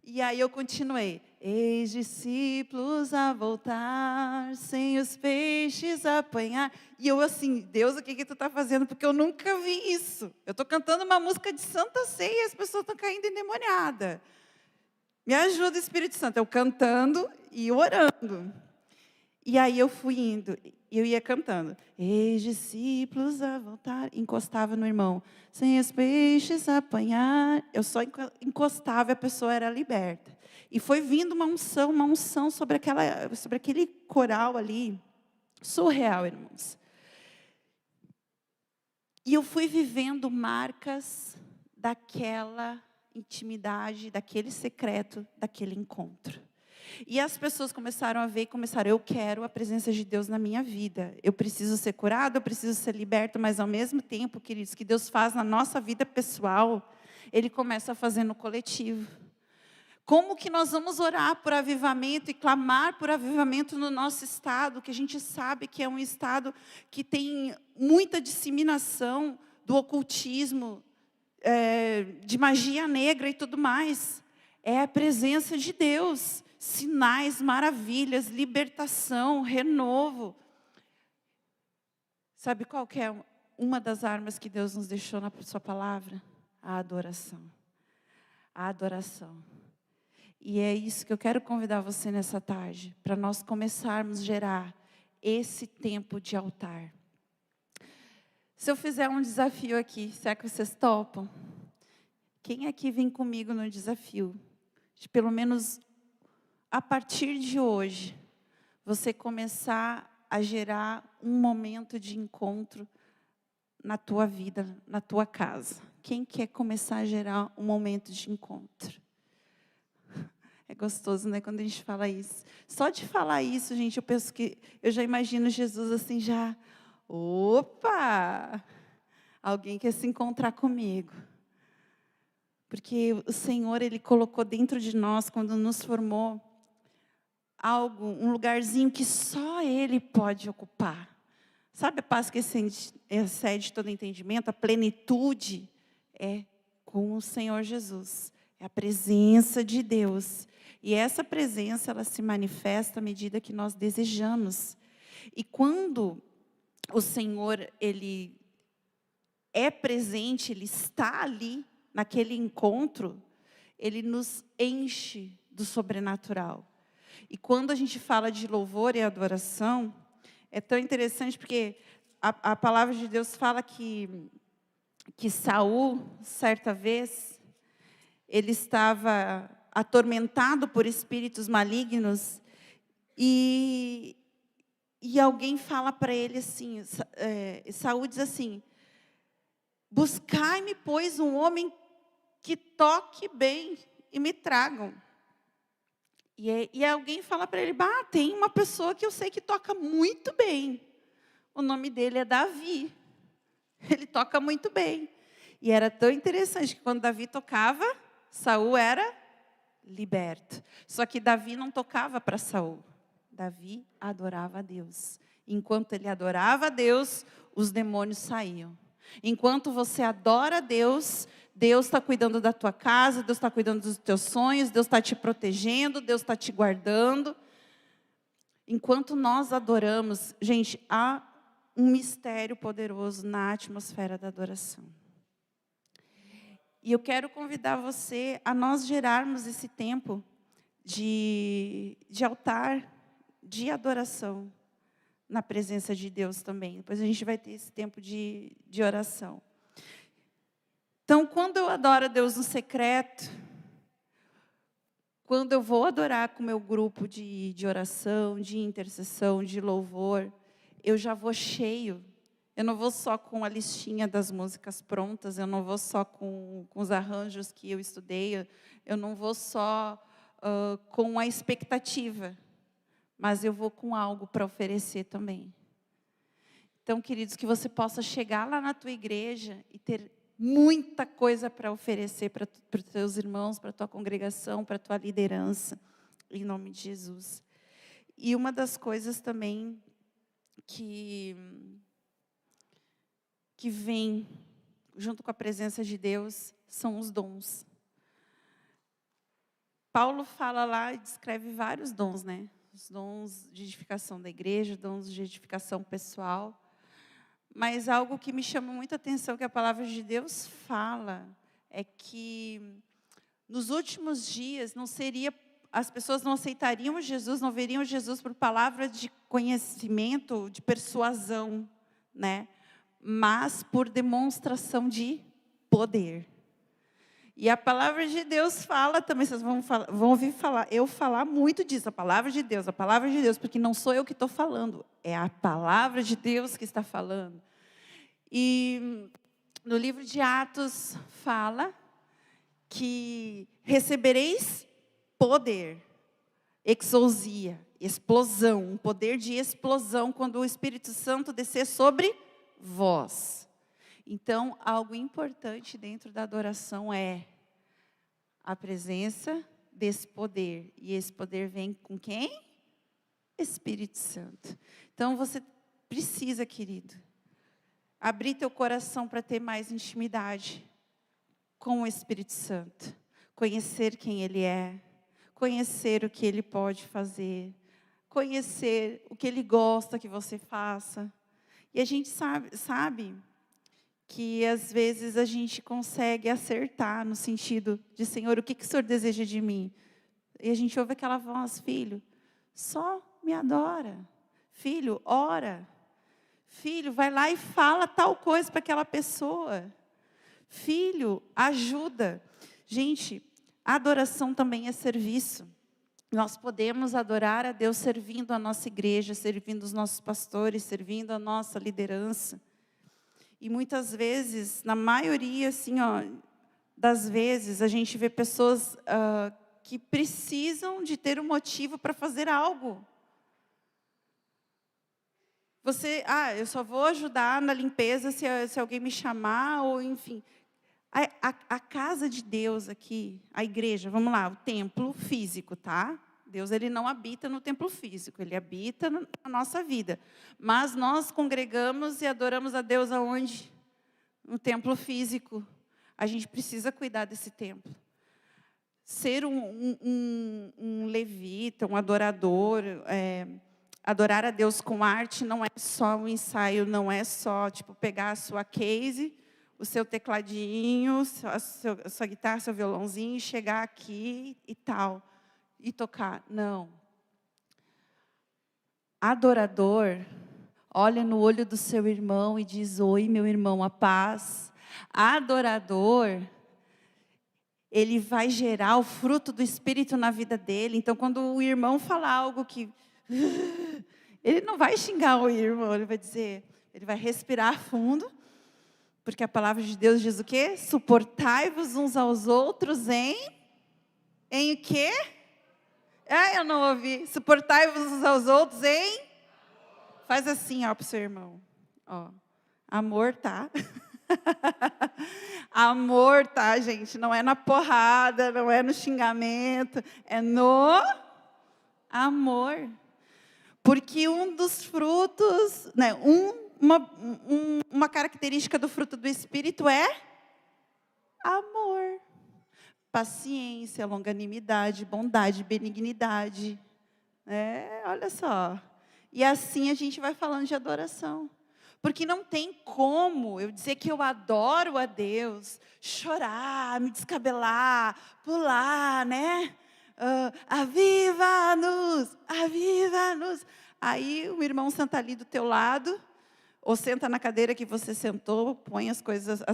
E aí eu continuei, eis discípulos a voltar, sem os peixes a apanhar. E eu assim, Deus, o que tu está fazendo? Porque eu nunca vi isso. Eu estou cantando uma música de Santa Ceia e as pessoas estão caindo endemoniadas. Me ajuda, Espírito Santo. Eu cantando e orando. E aí eu fui indo, e eu ia cantando. Eis discípulos a voltar. Encostava no irmão. Sem os peixes a apanhar. Eu só encostava e a pessoa era liberta. E foi vindo uma unção sobre aquele coral ali. Surreal, irmãos. E eu fui vivendo marcas daquela intimidade, daquele secreto, daquele encontro. E as pessoas começaram a ver e começaram, eu quero a presença de Deus na minha vida. Eu preciso ser curado, eu preciso ser liberto, mas ao mesmo tempo, queridos, que Deus faz na nossa vida pessoal, Ele começa a fazer no coletivo. Como que nós vamos orar por avivamento e clamar por avivamento no nosso estado, que a gente sabe que é um estado que tem muita disseminação do ocultismo, de magia negra e tudo mais. É a presença de Deus, sinais, maravilhas, libertação, renovo. Sabe qual que é uma das armas que Deus nos deixou na sua palavra? A adoração. A adoração. E é isso que eu quero convidar você nessa tarde, para nós começarmos a gerar esse tempo de altar. Se eu fizer um desafio aqui, será que vocês topam? Quem aqui vem comigo no desafio? De pelo menos, a partir de hoje, você começar a gerar um momento de encontro na tua vida, na tua casa. Quem quer começar a gerar um momento de encontro? É gostoso, né, quando a gente fala isso. Só de falar isso, gente, eu penso que... Eu já imagino Jesus assim, já... Opa! Alguém quer se encontrar comigo. Porque o Senhor, Ele colocou dentro de nós, quando nos formou, algo, um lugarzinho que só Ele pode ocupar. Sabe a paz que excede todo entendimento? A plenitude é com o Senhor Jesus. É a presença de Deus. E essa presença, ela se manifesta à medida que nós desejamos. E quando o Senhor, Ele é presente, Ele está ali, naquele encontro, Ele nos enche do sobrenatural. E quando a gente fala de louvor e adoração, é tão interessante porque a palavra de Deus fala que Saul, certa vez, ele estava atormentado por espíritos malignos e alguém fala para ele assim, Saul diz assim: buscai-me, pois, um homem que toque bem e me tragam. E alguém fala para ele: tem uma pessoa que eu sei que toca muito bem. O nome dele é Davi. Ele toca muito bem. E era tão interessante que quando Davi tocava, Saul era liberto. Só que Davi não tocava para Saul. Davi adorava a Deus. Enquanto ele adorava a Deus, os demônios saíam. Enquanto você adora a Deus, Deus está cuidando da tua casa, Deus está cuidando dos teus sonhos, Deus está te protegendo, Deus está te guardando. Enquanto nós adoramos, gente, há um mistério poderoso na atmosfera da adoração. E eu quero convidar você a nós gerarmos esse tempo de altar, de adoração, na presença de Deus também. Depois a gente vai ter esse tempo de oração. Então, quando eu adoro a Deus no secreto, quando eu vou adorar com o meu grupo de oração, de intercessão, de louvor, eu já vou cheio. Eu não vou só com a listinha das músicas prontas, eu não vou só com os arranjos que eu estudei, eu não vou só com a expectativa, mas eu vou com algo para oferecer também. Então, queridos, que você possa chegar lá na tua igreja e ter muita coisa para oferecer para os teus irmãos, para a tua congregação, para a tua liderança, em nome de Jesus. E uma das coisas também que vem junto com a presença de Deus são os dons. Paulo fala lá e descreve vários dons, né? Os dons de edificação da igreja, dons de edificação pessoal. Mas algo que me chama muita atenção, que a palavra de Deus fala, é que nos últimos dias as pessoas não aceitariam Jesus, não veriam Jesus por palavra de conhecimento, de persuasão, né? Mas por demonstração de poder. E a palavra de Deus fala também, vocês vão ouvir eu falar muito disso, a palavra de Deus, porque não sou eu que estou falando, é a palavra de Deus que está falando. E no livro de Atos fala que recebereis poder, exousia, explosão, um poder de explosão quando o Espírito Santo descer sobre vós. Então, algo importante dentro da adoração é a presença desse poder. E esse poder vem com quem? Espírito Santo. Então, você precisa, querido, abrir teu coração para ter mais intimidade com o Espírito Santo. Conhecer quem Ele é. Conhecer o que Ele pode fazer. Conhecer o que Ele gosta que você faça. E a gente sabe que às vezes a gente consegue acertar no sentido de: Senhor, o que o Senhor deseja de mim? E a gente ouve aquela voz: filho, só me adora. Filho, ora. Filho, vai lá e fala tal coisa para aquela pessoa. Filho, ajuda. Gente, a adoração também é serviço. Nós podemos adorar a Deus servindo a nossa igreja, servindo os nossos pastores, servindo a nossa liderança. E muitas vezes, na maioria das vezes, a gente vê pessoas que precisam de ter um motivo para fazer algo. Eu só vou ajudar na limpeza se alguém me chamar, ou enfim. A casa de Deus aqui, a igreja, vamos lá, o templo físico, tá? Deus, Ele não habita no templo físico, Ele habita na nossa vida. Mas nós congregamos e adoramos a Deus aonde? No templo físico. A gente precisa cuidar desse templo. Ser um levita, um adorador, adorar a Deus com arte não é só um ensaio, não é só pegar a sua case, o seu tecladinho, a sua guitarra, seu violãozinho, chegar aqui e tal. E tocar, não. Adorador, olha no olho do seu irmão e diz: oi, meu irmão, a paz. Adorador, ele vai gerar o fruto do Espírito na vida dele. Então, quando o irmão falar algo que... ele não vai xingar o irmão, ele vai dizer... ele vai respirar fundo, porque a palavra de Deus diz o quê? Suportai-vos uns aos outros em... em o quê? Eu não ouvi. Suportai-vos uns aos outros em... faz assim, ó, para o seu irmão. Ó, amor, tá? Amor, tá, gente? Não é na porrada, não é no xingamento, é no amor. Porque um dos frutos, né, uma característica do fruto do Espírito é amor, paciência, longanimidade, bondade, benignidade. Olha só. E assim a gente vai falando de adoração. Porque não tem como eu dizer que eu adoro a Deus, chorar, me descabelar, pular, né? Aviva-nos, aviva-nos. Aí o irmão senta ali do teu lado, ou senta na cadeira que você sentou, põe as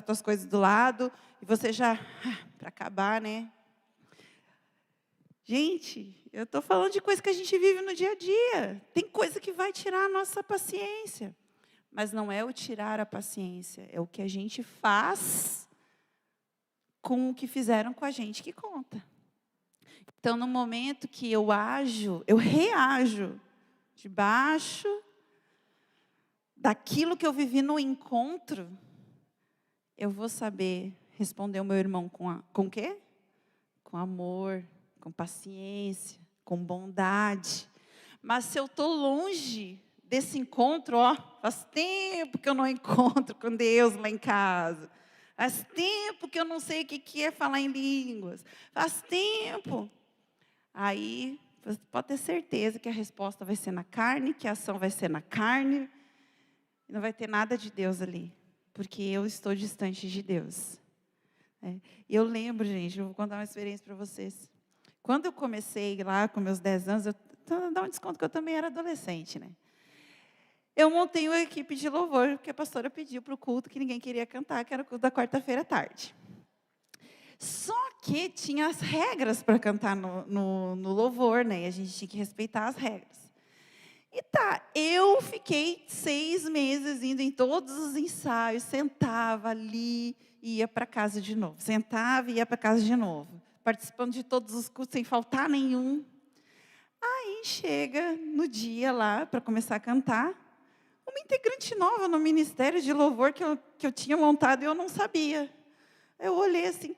tuas coisas do lado, e você já, para acabar, né? Gente, eu estou falando de coisa que a gente vive no dia a dia. Tem coisa que vai tirar a nossa paciência. Mas não é o tirar a paciência, é o que a gente faz com o que fizeram com a gente que conta. Então, no momento que eu reajo debaixo daquilo que eu vivi no encontro, eu vou saber responder o meu irmão com o quê? Com amor, com paciência, com bondade. Mas se eu estou longe desse encontro, faz tempo que eu não encontro com Deus lá em casa. Faz tempo que eu não sei o que é falar em línguas. Faz tempo. Aí, você pode ter certeza que a resposta vai ser na carne, que a ação vai ser na carne. E não vai ter nada de Deus ali. Porque eu estou distante de Deus. E eu lembro, gente, eu vou contar uma experiência para vocês. Quando eu comecei lá com meus 10 anos, dá um desconto que eu também era adolescente, né? Eu montei uma equipe de louvor, porque a pastora pediu para o culto que ninguém queria cantar, que era o culto da quarta-feira à tarde. Só que tinha as regras para cantar no louvor, né? E a gente tinha que respeitar as regras. E tá, eu fiquei 6 meses indo em todos os ensaios, sentava ali e ia para casa de novo. Sentava e ia para casa de novo. Participando de todos os cultos, sem faltar nenhum. Aí chega no dia lá, para começar a cantar, uma integrante nova no ministério de louvor que eu tinha montado e eu não sabia. Eu olhei assim,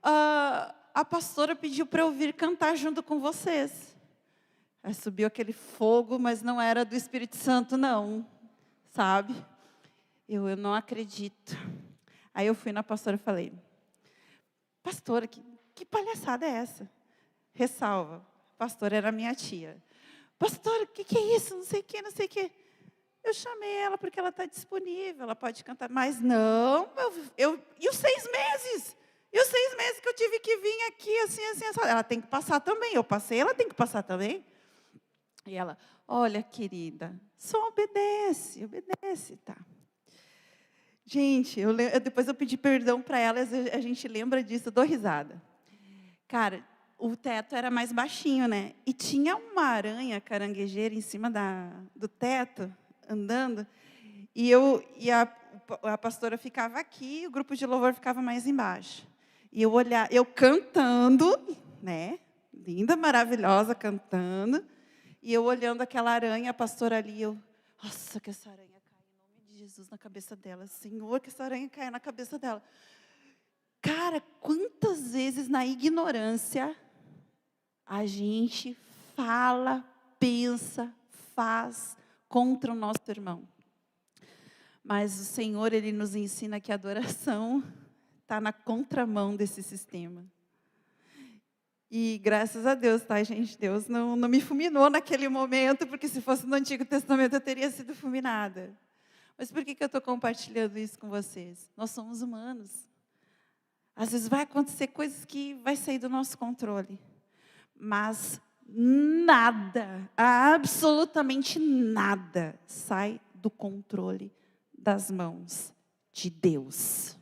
a pastora pediu para eu vir cantar junto com vocês. Aí subiu aquele fogo, mas não era do Espírito Santo não, sabe? Eu não acredito. Aí eu fui na pastora e falei: pastora, que palhaçada é essa? Ressalva, a pastora era minha tia. Pastora, o que é isso? Não sei o que, não sei o que. Eu chamei ela porque ela está disponível, ela pode cantar. Mas não, e os 6 meses? E os 6 meses que eu tive que vir aqui, assim. Ela tem que passar também. Eu passei, ela tem que passar também. E ela, olha, querida, só obedece, tá. Gente, depois eu pedi perdão para ela, a gente lembra disso, eu dou risada. Cara, o teto era mais baixinho, né? E tinha uma aranha caranguejeira em cima do teto, andando, e a pastora ficava aqui, o grupo de louvor ficava mais embaixo. E eu cantando, né? Linda, maravilhosa, cantando, e eu olhando aquela aranha, a pastora ali, nossa, que essa aranha cai em nome de Jesus na cabeça dela. Senhor, que essa aranha caia na cabeça dela. Cara, quantas vezes na ignorância a gente fala, pensa, faz contra o nosso irmão. Mas o Senhor, Ele nos ensina que a adoração está na contramão desse sistema. E graças a Deus, tá, gente? Deus não me fulminou naquele momento, porque se fosse no Antigo Testamento eu teria sido fulminada. Mas por que eu estou compartilhando isso com vocês? Nós somos humanos. Às vezes vai acontecer coisas que vai sair do nosso controle. Mas nada, absolutamente nada sai do controle das mãos de Deus.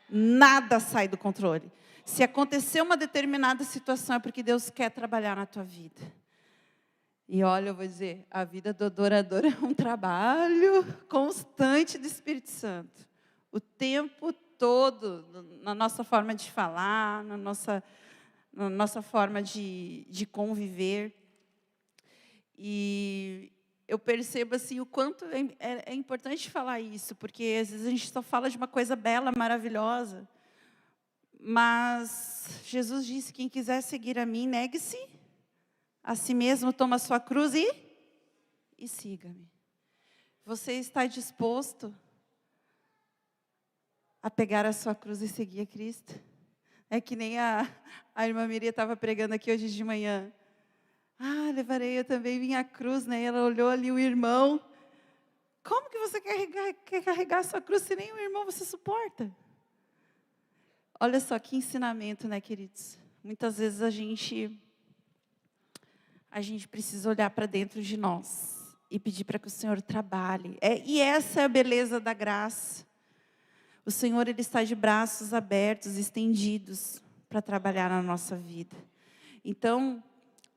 Nada sai do controle. Se acontecer uma determinada situação, é porque Deus quer trabalhar na tua vida. E olha, eu vou dizer, a vida do adorador é um trabalho constante do Espírito Santo. O tempo todo, na nossa forma de falar, na nossa forma de conviver. E eu percebo assim, o quanto é importante falar isso, porque às vezes a gente só fala de uma coisa bela, maravilhosa. Mas Jesus disse, quem quiser seguir a mim, negue-se a si mesmo, toma a sua cruz e siga-me. Você está disposto a pegar a sua cruz e seguir a Cristo? É que nem a irmã Miriam estava pregando aqui hoje de manhã. Levarei eu também minha cruz, né? Ela olhou ali o irmão. Como que você quer carregar a sua cruz se nem o irmão você suporta? Olha só que ensinamento, né, queridos? Muitas vezes a gente precisa olhar para dentro de nós e pedir para que o Senhor trabalhe. E essa é a beleza da graça. O Senhor, Ele está de braços abertos, estendidos, para trabalhar na nossa vida. Então,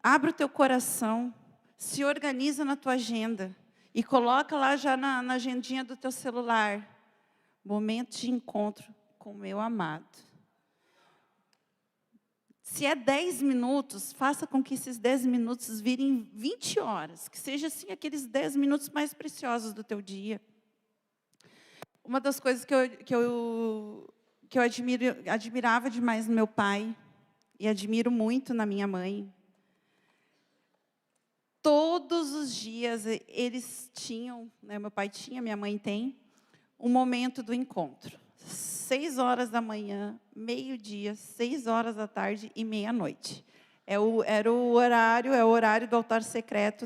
abre o teu coração, se organiza na tua agenda e coloca lá já na agendinha do teu celular, momento de encontro com o meu amado. Se é 10 minutos, faça com que esses 10 minutos virem 20 horas. Que seja assim aqueles 10 minutos mais preciosos do teu dia. Uma das coisas que eu admirava demais no meu pai, e admiro muito na minha mãe. Todos os dias eles tinham, né, meu pai tinha, minha mãe tem, um momento do encontro. 6 horas da manhã, meio-dia, 6 horas da tarde e meia-noite. É o horário do altar secreto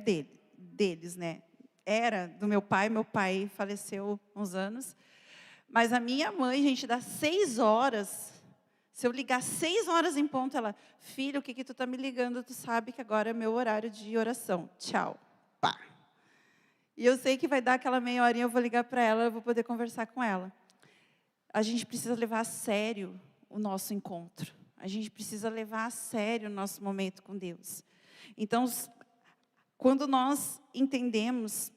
deles, né? Era do meu pai faleceu há uns anos. Mas a minha mãe, gente, das 6 horas, se eu ligar 6 horas em ponto, ela, filho, o que tu tá me ligando? Tu sabe que agora é meu horário de oração. Tchau. Pá. E eu sei que vai dar aquela meia horinha, eu vou ligar para ela, eu vou poder conversar com ela. A gente precisa levar a sério o nosso encontro. A gente precisa levar a sério o nosso momento com Deus. Então, quando nós entendemos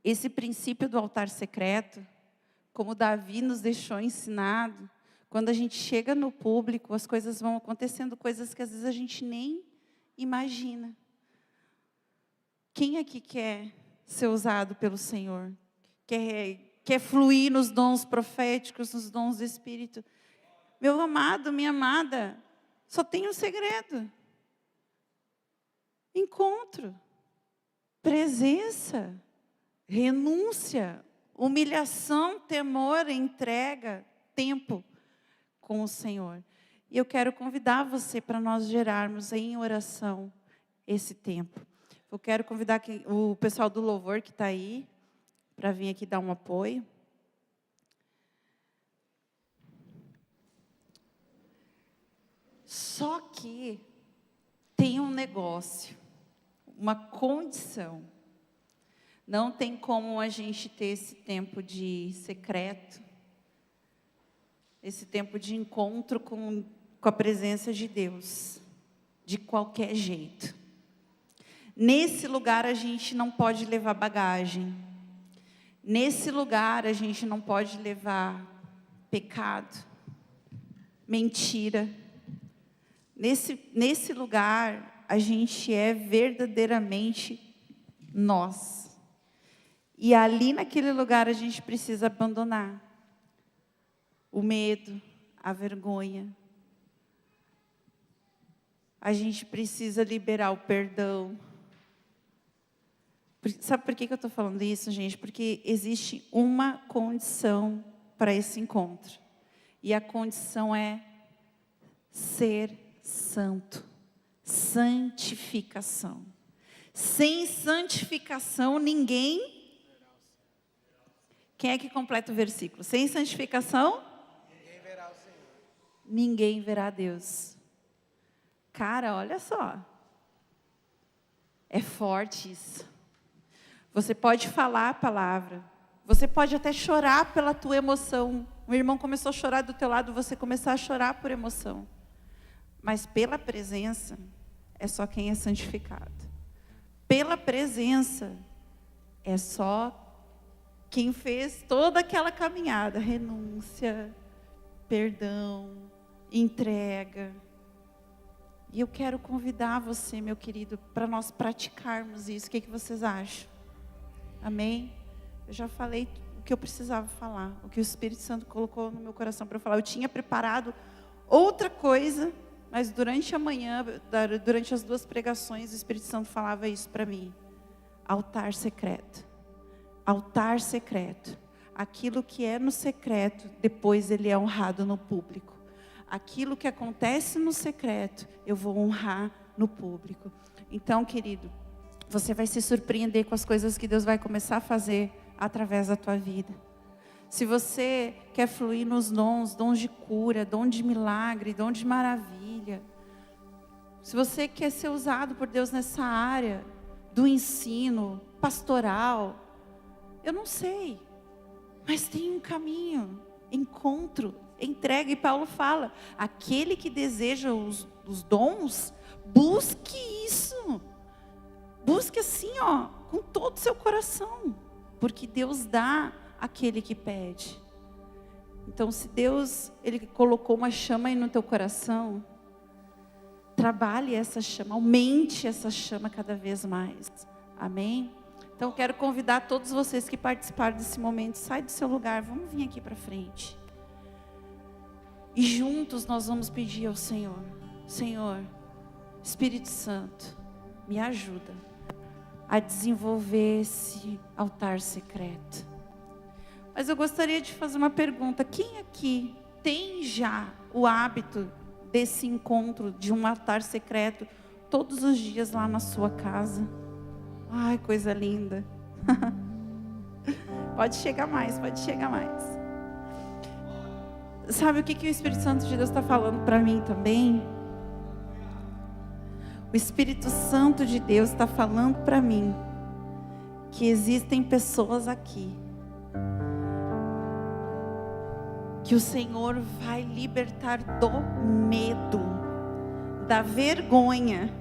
esse princípio do altar secreto, como Davi nos deixou ensinado, quando a gente chega no público, as coisas vão acontecendo, coisas que às vezes a gente nem imagina. Quem aqui quer ser usado pelo Senhor? Quer fluir nos dons proféticos, nos dons do Espírito? Meu amado, minha amada, só tem um segredo. Encontro, presença, renúncia, humilhação, temor, entrega, tempo com o Senhor. E eu quero convidar você para nós gerarmos em oração esse tempo. Eu quero convidar o pessoal do louvor que está aí, para vir aqui dar um apoio. Só que tem um negócio, uma condição. Não tem como a gente ter esse tempo de secreto, esse tempo de encontro com a presença de Deus, de qualquer jeito. Nesse lugar a gente não pode levar bagagem. Nesse lugar a gente não pode levar pecado, mentira. Nesse lugar a gente é verdadeiramente nós. E ali naquele lugar a gente precisa abandonar o medo, a vergonha. A gente precisa liberar o perdão. Sabe por que eu estou falando isso, gente? Porque existe uma condição para esse encontro. E a condição é ser santo. Santificação. Sem santificação, ninguém... Quem é que completa o versículo? Sem santificação?
Ninguém verá o Senhor.
Ninguém verá Deus. Cara, olha só. É forte isso. Você pode falar a palavra. Você pode até chorar pela tua emoção. O irmão começou a chorar do teu lado, você começar a chorar por emoção. Mas pela presença, é só quem é santificado. Pela presença, é só quem fez toda aquela caminhada. Renúncia, perdão, entrega. E eu quero convidar você, meu querido, para nós praticarmos isso. O que vocês acham? Amém? Eu já falei o que eu precisava falar, o que o Espírito Santo colocou no meu coração para eu falar. Eu tinha preparado outra coisa, mas durante a manhã, durante as 2 pregações, o Espírito Santo falava isso para mim. Altar secreto. Altar secreto. Aquilo que é no secreto, depois ele é honrado no público. Aquilo que acontece no secreto, eu vou honrar no público. Então, querido, você vai se surpreender com as coisas que Deus vai começar a fazer através da tua vida. Se você quer fluir nos dons de cura, dom de milagre, dom de maravilha. Se você quer ser usado por Deus nessa área do ensino, pastoral, eu não sei, mas tem um caminho, encontro, entrega. E Paulo fala, aquele que deseja os dons, busque isso. Busque assim, com todo o seu coração. Porque Deus dá àquele que pede. Então, se Deus, Ele colocou uma chama aí no teu coração, trabalhe essa chama, aumente essa chama cada vez mais. Amém? Então, eu quero convidar todos vocês que participaram desse momento, sai do seu lugar, vamos vir aqui para frente. E juntos nós vamos pedir ao Senhor, Senhor, Espírito Santo, me ajuda a desenvolver esse altar secreto. Mas eu gostaria de fazer uma pergunta. Quem aqui tem já o hábito desse encontro de um altar secreto todos os dias lá na sua casa? Ai, coisa linda. Pode chegar mais, pode chegar mais. Sabe o que o Espírito Santo de Deus está falando para mim também? O Espírito Santo de Deus está falando para mim que existem pessoas aqui que o Senhor vai libertar do medo, da vergonha.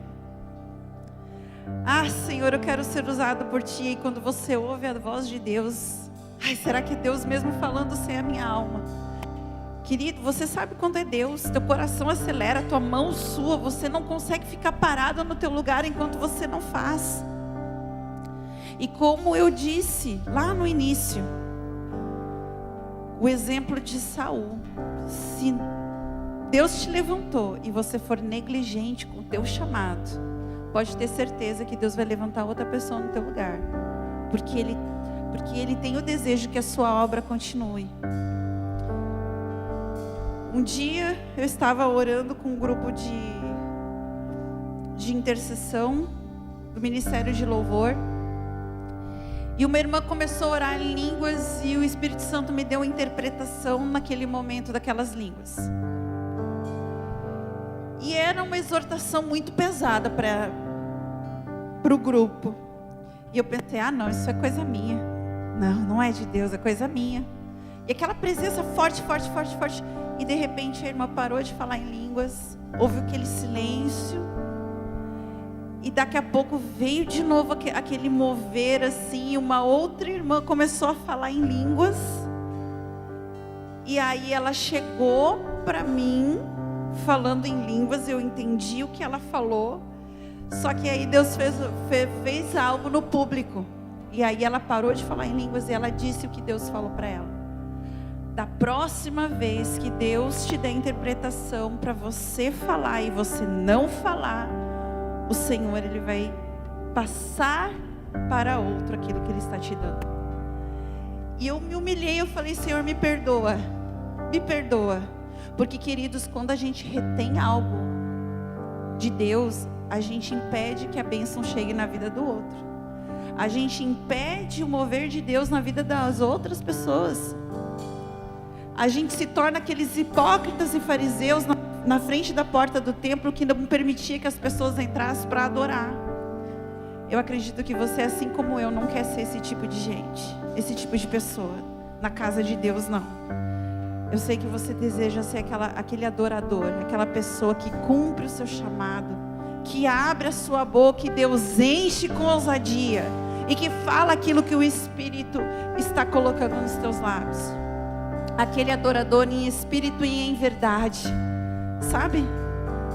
Ah, Senhor, eu quero ser usado por Ti. E quando você ouve a voz de Deus, ai, será que é Deus mesmo falando sem a minha alma? Querido, você sabe quando é Deus, teu coração acelera, tua mão sua, você não consegue ficar parado no teu lugar enquanto você não faz. E como eu disse lá no início, o exemplo de Saul, se Deus te levantou e você for negligente com o teu chamado, pode ter certeza que Deus vai levantar outra pessoa no teu lugar, porque Ele tem o desejo que a sua obra continue. Um dia eu estava orando com um grupo de intercessão do Ministério de Louvor. E uma irmã começou a orar em línguas e o Espírito Santo me deu interpretação naquele momento daquelas línguas. E era uma exortação muito pesada para o grupo. E eu pensei, não, isso é coisa minha. Não é de Deus, é coisa minha. E aquela presença forte, forte, forte, forte. E de repente a irmã parou de falar em línguas, houve aquele silêncio, e daqui a pouco veio de novo aquele mover assim, uma outra irmã começou a falar em línguas, e aí ela chegou para mim, falando em línguas, eu entendi o que ela falou, só que aí Deus fez algo no público, e aí ela parou de falar em línguas, e ela disse o que Deus falou para ela. Da próxima vez que Deus te der interpretação para você falar e você não falar, o Senhor, Ele vai passar para outro aquilo que Ele está te dando. E eu me humilhei, eu falei, Senhor, me perdoa. Me perdoa. Porque, queridos, quando a gente retém algo de Deus, a gente impede que a bênção chegue na vida do outro. A gente impede o mover de Deus na vida das outras pessoas. A gente se torna aqueles hipócritas e fariseus na frente da porta do templo que não permitia que as pessoas entrassem para adorar. Eu acredito que você, assim como eu, não quer ser esse tipo de gente, esse tipo de pessoa, na casa de Deus, não. Eu sei que você deseja ser aquele adorador, aquela pessoa que cumpre o seu chamado, que abre a sua boca e Deus enche com ousadia, e que fala aquilo que o Espírito está colocando nos teus lábios. Aquele adorador em espírito e em verdade. Sabe?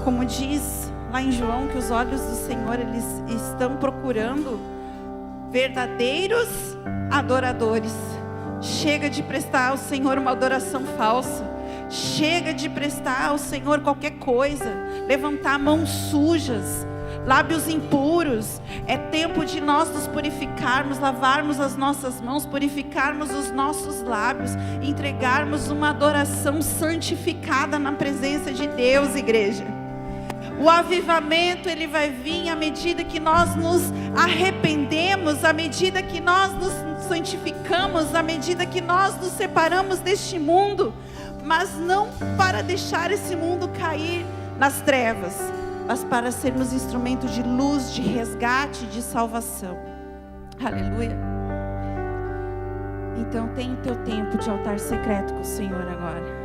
Como diz lá em João, que os olhos do Senhor, eles estão procurando verdadeiros adoradores. Chega de prestar ao Senhor uma adoração falsa. Chega de prestar ao Senhor qualquer coisa. Levantar mãos sujas, lábios impuros. É tempo de nós nos purificarmos, lavarmos as nossas mãos, purificarmos os nossos lábios, entregarmos uma adoração santificada na presença de Deus, igreja. O avivamento, ele vai vir à medida que nós nos arrependemos, à medida que nós nos santificamos, à medida que nós nos separamos deste mundo, mas não para deixar esse mundo cair nas trevas, mas para sermos instrumento de luz, de resgate, de salvação. Aleluia. Então tenha o teu tempo de altar secreto com o Senhor agora.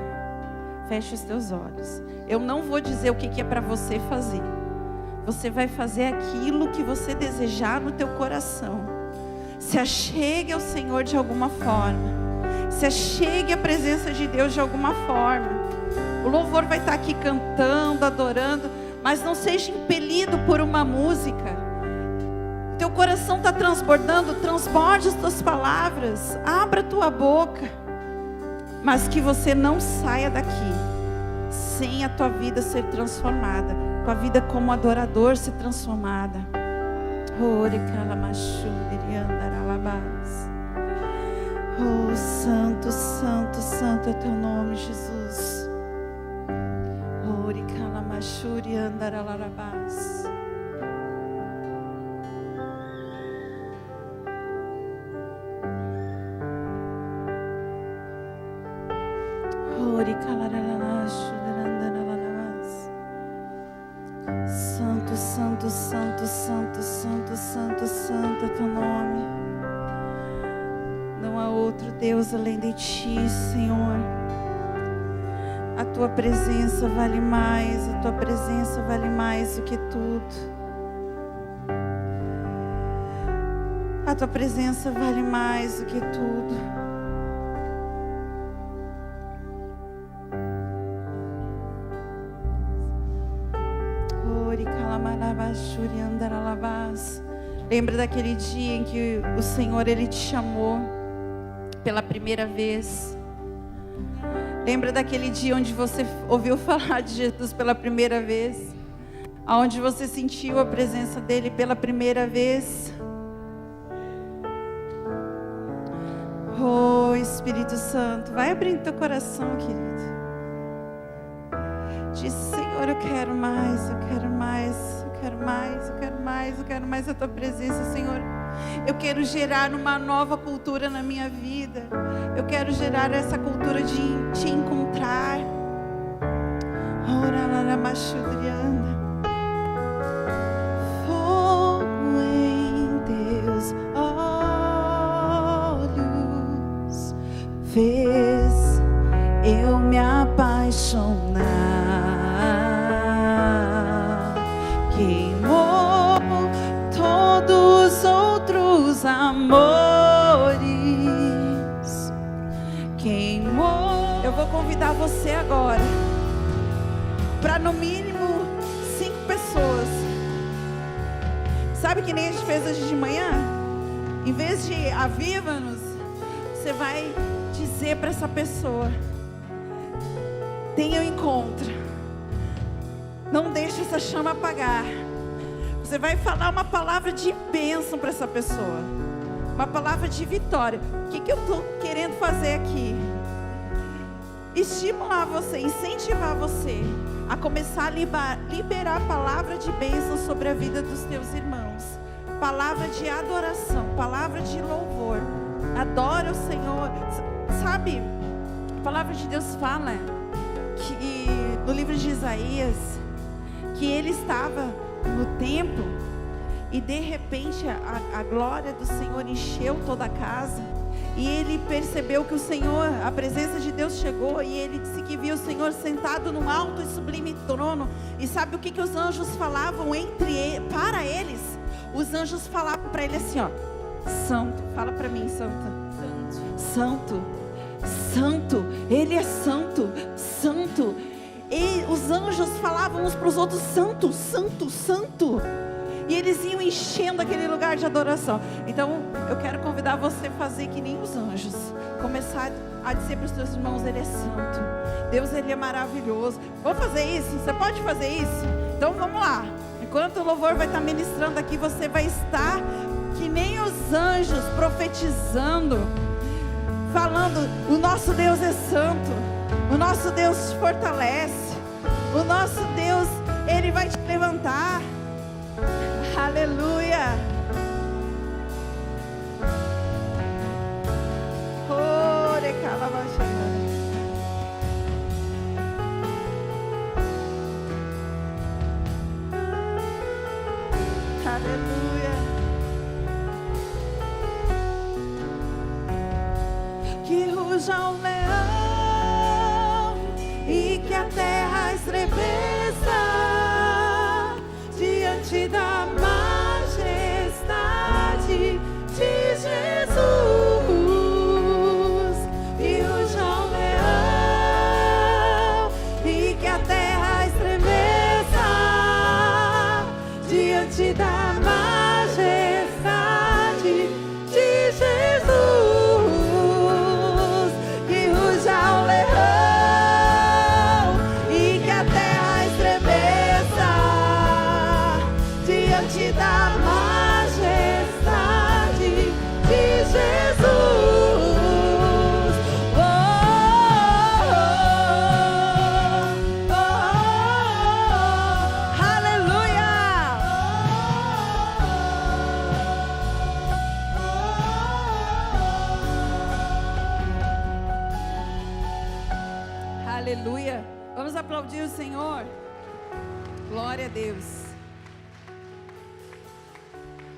Feche os teus olhos. Eu não vou dizer o que é para você fazer. Você vai fazer aquilo que você desejar no teu coração. Se achegue ao Senhor de alguma forma. Se achegue à presença de Deus de alguma forma. O louvor vai estar aqui cantando, adorando, mas não seja impelido por uma música. Teu coração está transbordando, transborde as tuas palavras. Abra a tua boca. Mas que você não saia daqui sem a tua vida ser transformada, tua vida como adorador ser transformada. Oh, santo, santo, santo é teu nome, Jesus. Santo, santo, santo, santo, santo, santo, santo é teu nome. Não há outro Deus além de ti, Senhor. A tua presença vale mais, a tua presença vale mais do que tudo. A tua presença vale mais do que tudo. Lembra daquele dia em que o Senhor, Ele te chamou pela primeira vez. Lembra daquele dia onde você ouviu falar de Jesus pela primeira vez, onde você sentiu a presença dEle pela primeira vez. Oh, Espírito Santo, vai abrindo teu coração, querido. Diz: Senhor, eu quero mais, eu quero mais, eu quero mais, eu quero mais, eu quero mais a tua presença, Senhor. Eu quero gerar uma nova cultura na minha vida. Eu quero gerar essa cultura de te encontrar. Fogo em teus olhos fez eu me apaixonar. Queimou todos os outros amores. Queimou. Eu vou convidar você agora para no mínimo 5 pessoas. Sabe que nem a gente fez hoje de manhã? Em vez de aviva-nos, você vai dizer para essa pessoa: tenha um encontro. Não deixe essa chama apagar. Você vai falar uma palavra de bênção para essa pessoa, uma palavra de vitória. O que eu estou querendo fazer aqui? Estimular você, incentivar você a começar a liberar a palavra de bênção sobre a vida dos teus irmãos. Palavra de adoração, palavra de louvor. Adora o Senhor. Sabe, a palavra de Deus fala que no livro de Isaías, que ele estava no templo E de repente a glória do Senhor encheu toda a casa. E ele percebeu que o Senhor, a presença de Deus chegou. E ele disse que viu o Senhor sentado num alto e sublime trono. E sabe o que os anjos falavam para eles? Os anjos falavam para ele assim, ó: santo, fala para mim, santa. Santo, santo, ele é santo, santo. E os anjos falavam uns para os outros: santo, santo, santo. E eles iam enchendo aquele lugar de adoração. Então eu quero convidar você a fazer que nem os anjos. Começar a dizer para os seus irmãos: ele é santo, Deus, ele é maravilhoso. Vamos fazer isso? Você pode fazer isso? Então vamos lá. Enquanto o louvor vai estar ministrando aqui, você vai estar que nem os anjos, profetizando, falando: o nosso Deus é santo, o nosso Deus te fortalece, o nosso Deus, ele vai te levantar. Aleluia. Ore calabachana. Aleluia. Que ruja um leão e que a terra estremeça diante da majestade de Jesus. E ruja um leão e que a terra estremeça diante da majestade de Jesus. Que ruja um leão e que a terra estremeça diante da majestade de Jesus. Oh, oh, oh, oh, oh. Aleluia. Aleluia. Vamos aplaudir o Senhor. Glória a Deus.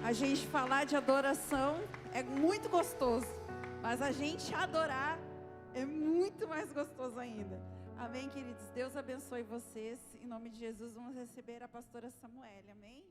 A gente falar de adoração é muito gostoso, mas a gente adorar é muito mais gostoso ainda. Amém, queridos? Deus abençoe vocês. Em nome de Jesus, vamos receber a pastora Samuele. Amém?